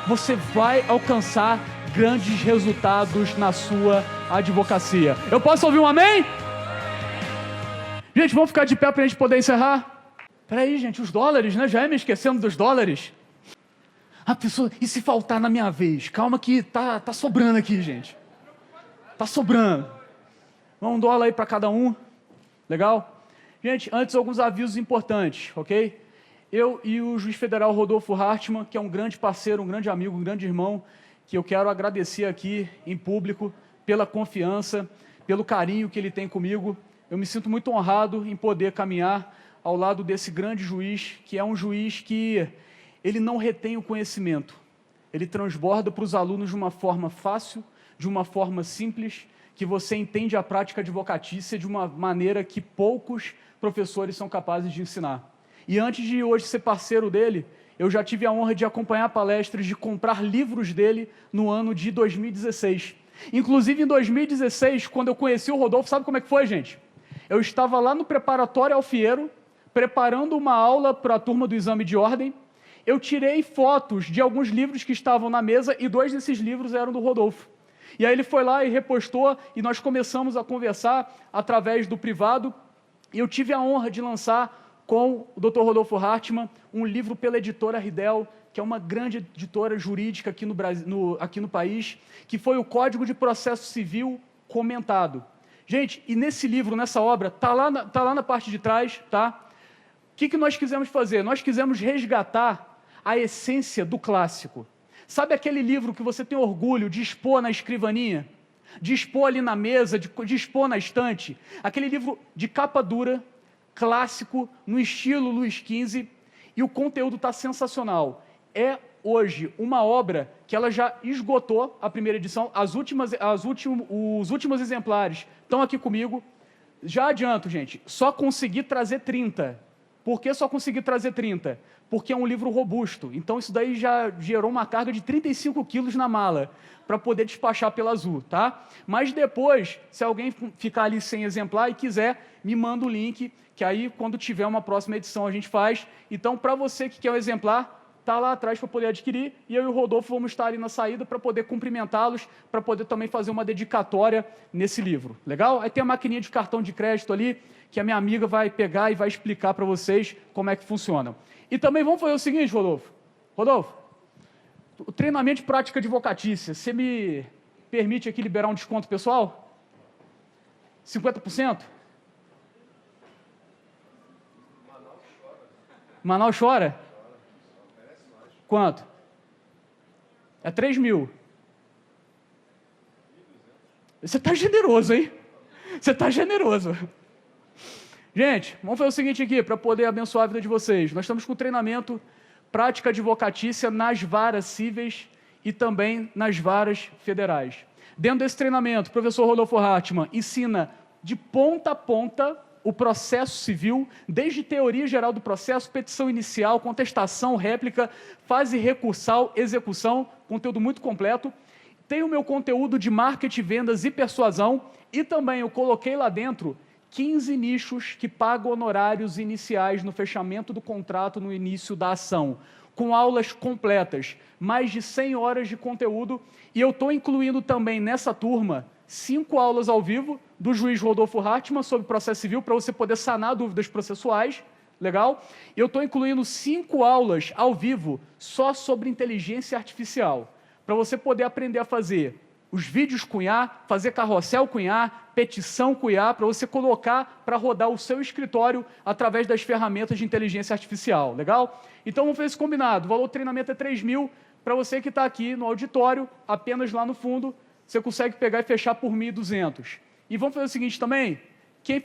você vai alcançar grandes resultados na sua advocacia. Eu posso ouvir um amém? Gente, vamos ficar de pé para a gente poder encerrar? Peraí, gente, os dólares, né? Já é me esquecendo dos dólares. A pessoa, e se faltar na minha vez? Calma que tá sobrando aqui, gente. Tá sobrando. $1 aí para cada um. Legal? Gente, antes alguns avisos importantes, ok? Eu e o juiz federal Rodolfo Hartmann, que é um grande parceiro, um grande amigo, um grande irmão, que eu quero agradecer aqui em público pela confiança, pelo carinho que ele tem comigo. Eu me sinto muito honrado em poder caminhar ao lado desse grande juiz, que é um juiz que ele não retém o conhecimento. Ele transborda para os alunos de uma forma fácil, de uma forma simples, que você entende a prática advocatícia de uma maneira que poucos professores são capazes de ensinar. E antes de hoje ser parceiro dele, eu já tive a honra de acompanhar palestras, de comprar livros dele no ano de 2016. Inclusive, em 2016, quando eu conheci o Rodolfo, sabe como é que foi, gente? Eu estava lá no preparatório Alfiero, preparando uma aula para a turma do exame de ordem. Eu tirei fotos de alguns livros que estavam na mesa e 2 desses livros eram do Rodolfo. E aí ele foi lá e repostou e nós começamos a conversar através do privado. E eu tive a honra de lançar com o Dr. Rodolfo Hartmann um livro pela editora Ridel, que é uma grande editora jurídica aqui no Brasil, aqui no país, que foi o Código de Processo Civil comentado. Gente, e nesse livro, nessa obra, tá lá na parte de trás, tá? O que nós quisemos fazer? Nós quisemos resgatar a essência do clássico. Sabe aquele livro que você tem orgulho de expor na escrivaninha? De expor ali na mesa, de expor na estante? Aquele livro de capa dura, clássico, no estilo Luís XV, e o conteúdo está sensacional. É hoje uma obra que ela já esgotou a primeira edição, os últimos exemplares estão aqui comigo. Já adianto, gente, só consegui trazer 30. Por que só consegui trazer 30? Porque é um livro robusto, então isso daí já gerou uma carga de 35 quilos na mala, para poder despachar pela Azul, tá? Mas depois, se alguém ficar ali sem exemplar e quiser, me manda o link, que aí quando tiver uma próxima edição a gente faz. Então, para você que quer o exemplar, tá lá atrás para poder adquirir, e eu e o Rodolfo vamos estar ali na saída para poder cumprimentá-los, para poder também fazer uma dedicatória nesse livro, legal? Aí tem a maquininha de cartão de crédito ali, que a minha amiga vai pegar e vai explicar para vocês como é que funciona. E também vamos fazer o seguinte, Rodolfo. Rodolfo, o treinamento de prática advocatícia, você me permite aqui liberar um desconto pessoal? 50%? Manaus chora? Quanto? É 3 mil. Você está generoso, hein? Você está generoso. Gente, vamos fazer o seguinte aqui, para poder abençoar a vida de vocês. Nós estamos com treinamento prática advocatícia nas varas cíveis e também nas varas federais. Dentro desse treinamento, o professor Rodolfo Hartmann ensina de ponta a ponta o processo civil, desde teoria geral do processo, petição inicial, contestação, réplica, fase recursal, execução, conteúdo muito completo. Tem o meu conteúdo de marketing, vendas e persuasão, e também eu coloquei lá dentro 15 nichos que pagam honorários iniciais no fechamento do contrato no início da ação, com aulas completas, mais de 100 horas de conteúdo, e eu estou incluindo também nessa turma 5 aulas ao vivo do juiz Rodolfo Hartmann sobre processo civil, para você poder sanar dúvidas processuais, legal? E eu estou incluindo 5 aulas ao vivo só sobre inteligência artificial, para você poder aprender a fazer os vídeos com IA, fazer carrossel com IA, petição com IA, para você colocar para rodar o seu escritório através das ferramentas de inteligência artificial, legal? Então vamos fazer esse combinado, o valor do treinamento é 3 mil, Para você que está aqui no auditório, apenas lá no fundo, você consegue pegar e fechar por 1.200. E vamos fazer o seguinte também, quem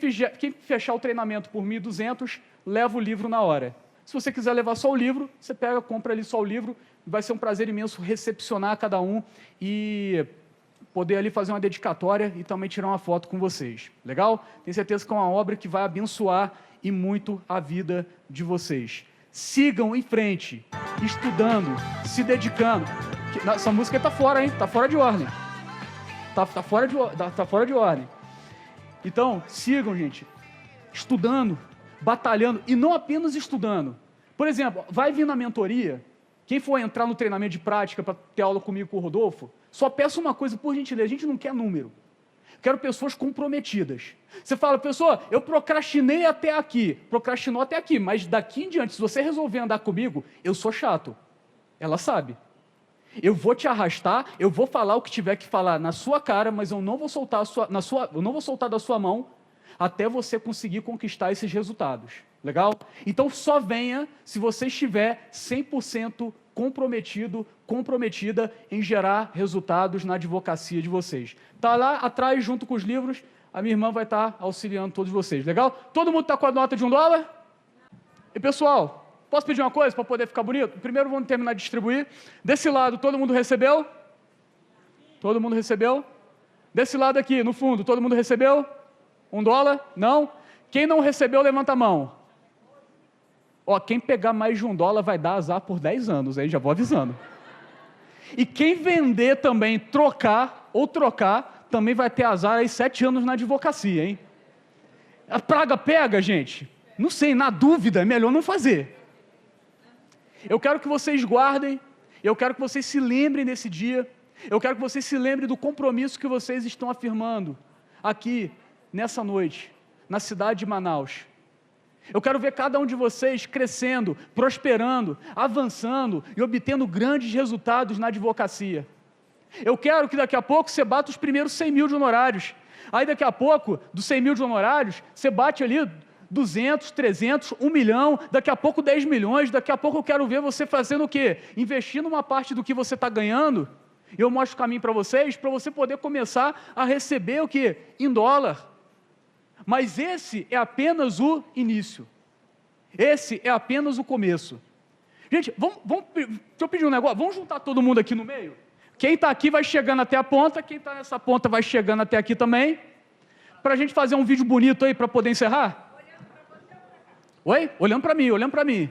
fechar o treinamento por 1.200, leva o livro na hora. Se você quiser levar só o livro, você pega, compra ali só o livro, vai ser um prazer imenso recepcionar cada um e poder ali fazer uma dedicatória e também tirar uma foto com vocês. Legal? Tenho certeza que é uma obra que vai abençoar e muito a vida de vocês. Sigam em frente, estudando, se dedicando. Essa música está fora, hein? Está fora de ordem. Tá fora de ordem. Então, sigam, gente, estudando, batalhando, e não apenas estudando. Por exemplo, vai vir na mentoria, quem for entrar no treinamento de prática para ter aula comigo com o Rodolfo, só peço uma coisa, por gentileza, a gente não quer número. Quero pessoas comprometidas. Você fala, pessoa, eu procrastinei até aqui, procrastinou até aqui, mas daqui em diante, se você resolver andar comigo, eu sou chato. Ela sabe. Eu vou te arrastar, eu vou falar o que tiver que falar na sua cara, mas eu não vou soltar eu não vou soltar da sua mão até você conseguir conquistar esses resultados. Legal? Então só venha se você estiver 100% comprometida em gerar resultados na advocacia de vocês. Está lá atrás, junto com os livros, a minha irmã vai estar auxiliando todos vocês. Legal? Todo mundo está com a nota de $1? E pessoal, posso pedir uma coisa para poder ficar bonito? Primeiro vamos terminar de distribuir. Desse lado, todo mundo recebeu? Todo mundo recebeu? Desse lado aqui, no fundo, todo mundo recebeu? $1? Não? Quem não recebeu, levanta a mão. Ó, quem pegar mais de $1 vai dar azar por 10 anos, aí já vou avisando. E quem vender também, trocar, também vai ter azar aí 7 anos na advocacia, hein? A praga pega, gente? Não sei, na dúvida, é melhor não fazer. Eu quero que vocês guardem, eu quero que vocês se lembrem desse dia, eu quero que vocês se lembrem do compromisso que vocês estão afirmando aqui, nessa noite, na cidade de Manaus. Eu quero ver cada um de vocês crescendo, prosperando, avançando e obtendo grandes resultados na advocacia. Eu quero que daqui a pouco você bata os primeiros 100 mil de honorários. Aí daqui a pouco, dos 100 mil de honorários, você bate ali 200, 300, 1 milhão, daqui a pouco 10 milhões, daqui a pouco eu quero ver você fazendo o quê? Investindo uma parte do que você está ganhando, e eu mostro o caminho para você poder começar a receber o quê? Em dólar. Mas esse é apenas o início. Esse é apenas o começo. Gente, deixa eu pedir um negócio, vamos juntar todo mundo aqui no meio? Quem está aqui vai chegando até a ponta, quem está nessa ponta vai chegando até aqui também, para a gente fazer um vídeo bonito aí para poder encerrar? Oi? Olhando para mim.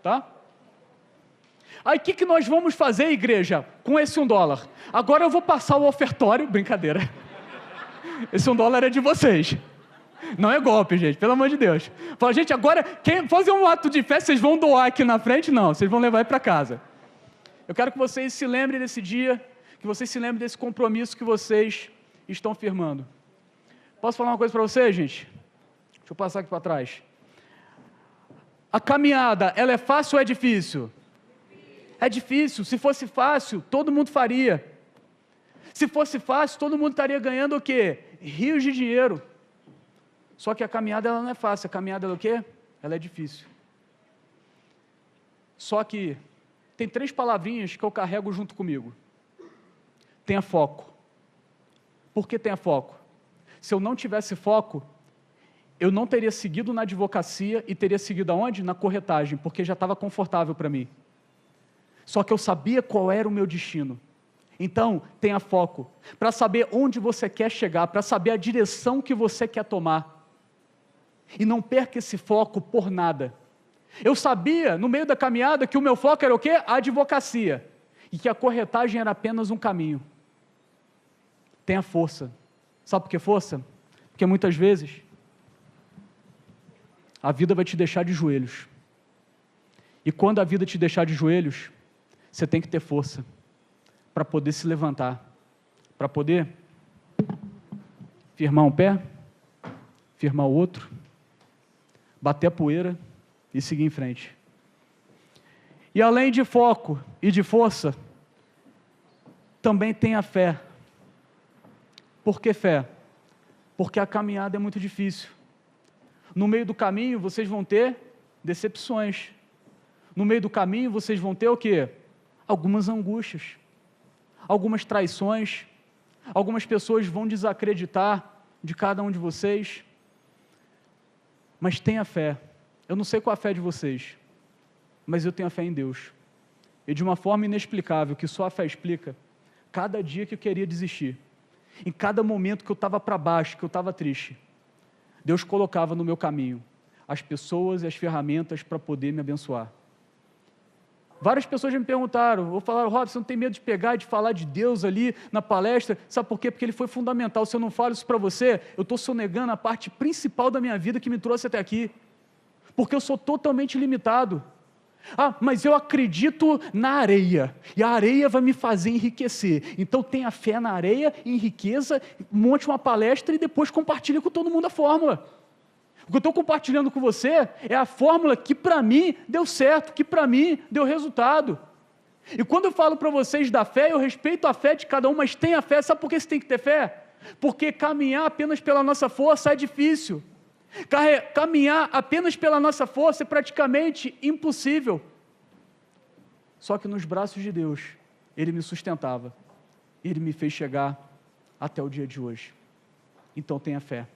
Tá? Aí o que nós vamos fazer, igreja, com esse $1? Agora eu vou passar o ofertório, brincadeira. Esse $1 é de vocês. Não é golpe, gente, pelo amor de Deus. Fala, gente, agora, quem fazer um ato de fé, vocês vão doar aqui na frente? Não, vocês vão levar para casa. Eu quero que vocês se lembrem desse dia, que vocês se lembrem desse compromisso que vocês estão firmando. Posso falar uma coisa para vocês, gente? Deixa eu passar aqui para trás. A caminhada, ela é fácil ou é difícil? É difícil. Se fosse fácil, todo mundo faria. Se fosse fácil, todo mundo estaria ganhando o quê? Rios de dinheiro. Só que a caminhada ela não é fácil. A caminhada ela é o quê? Ela é difícil. Só que tem 3 palavrinhas que eu carrego junto comigo. Tenha foco. Por que tenha foco? Se eu não tivesse foco, eu não teria seguido na advocacia e teria seguido aonde? Na corretagem, porque já estava confortável para mim. Só que eu sabia qual era o meu destino. Então, tenha foco, para saber onde você quer chegar, para saber a direção que você quer tomar. E não perca esse foco por nada. Eu sabia, no meio da caminhada, que o meu foco era o quê? A advocacia. E que a corretagem era apenas um caminho. Tenha força. Sabe por que força? Porque muitas vezes, a vida vai te deixar de joelhos. E quando a vida te deixar de joelhos, você tem que ter força para poder se levantar, para poder firmar um pé, firmar o outro, bater a poeira e seguir em frente. E além de foco e de força, também tenha fé. Por que fé? Porque a caminhada é muito difícil. No meio do caminho, vocês vão ter decepções. No meio do caminho, vocês vão ter o quê? algumas angústias, algumas traições, algumas pessoas vão desacreditar de cada um de vocês, mas tenha fé. Eu não sei qual a fé de vocês, mas eu tenho a fé em Deus. E de uma forma inexplicável, que só a fé explica, cada dia que eu queria desistir, em cada momento que eu estava para baixo, que eu estava triste, Deus colocava no meu caminho as pessoas e as ferramentas para poder me abençoar. Várias pessoas já me perguntaram, ou falaram, Robson, você não tem medo de pegar e de falar de Deus ali na palestra? Sabe por quê? Porque Ele foi fundamental. Se eu não falo isso para você, eu estou sonegando a parte principal da minha vida que me trouxe até aqui. Porque eu sou totalmente limitado. Ah, mas eu acredito na areia, e a areia vai me fazer enriquecer. Então tenha fé na areia, enriqueça, monte uma palestra e depois compartilhe com todo mundo a fórmula. O que eu estou compartilhando com você é a fórmula que para mim deu certo, que para mim deu resultado. E quando eu falo para vocês da fé, eu respeito a fé de cada um, mas tenha fé. Sabe por que você tem que ter fé? Porque caminhar apenas pela nossa força é difícil. Caminhar apenas pela nossa força é praticamente impossível. Só que nos braços de Deus, Ele me sustentava. Ele me fez chegar até o dia de hoje. Então tenha fé.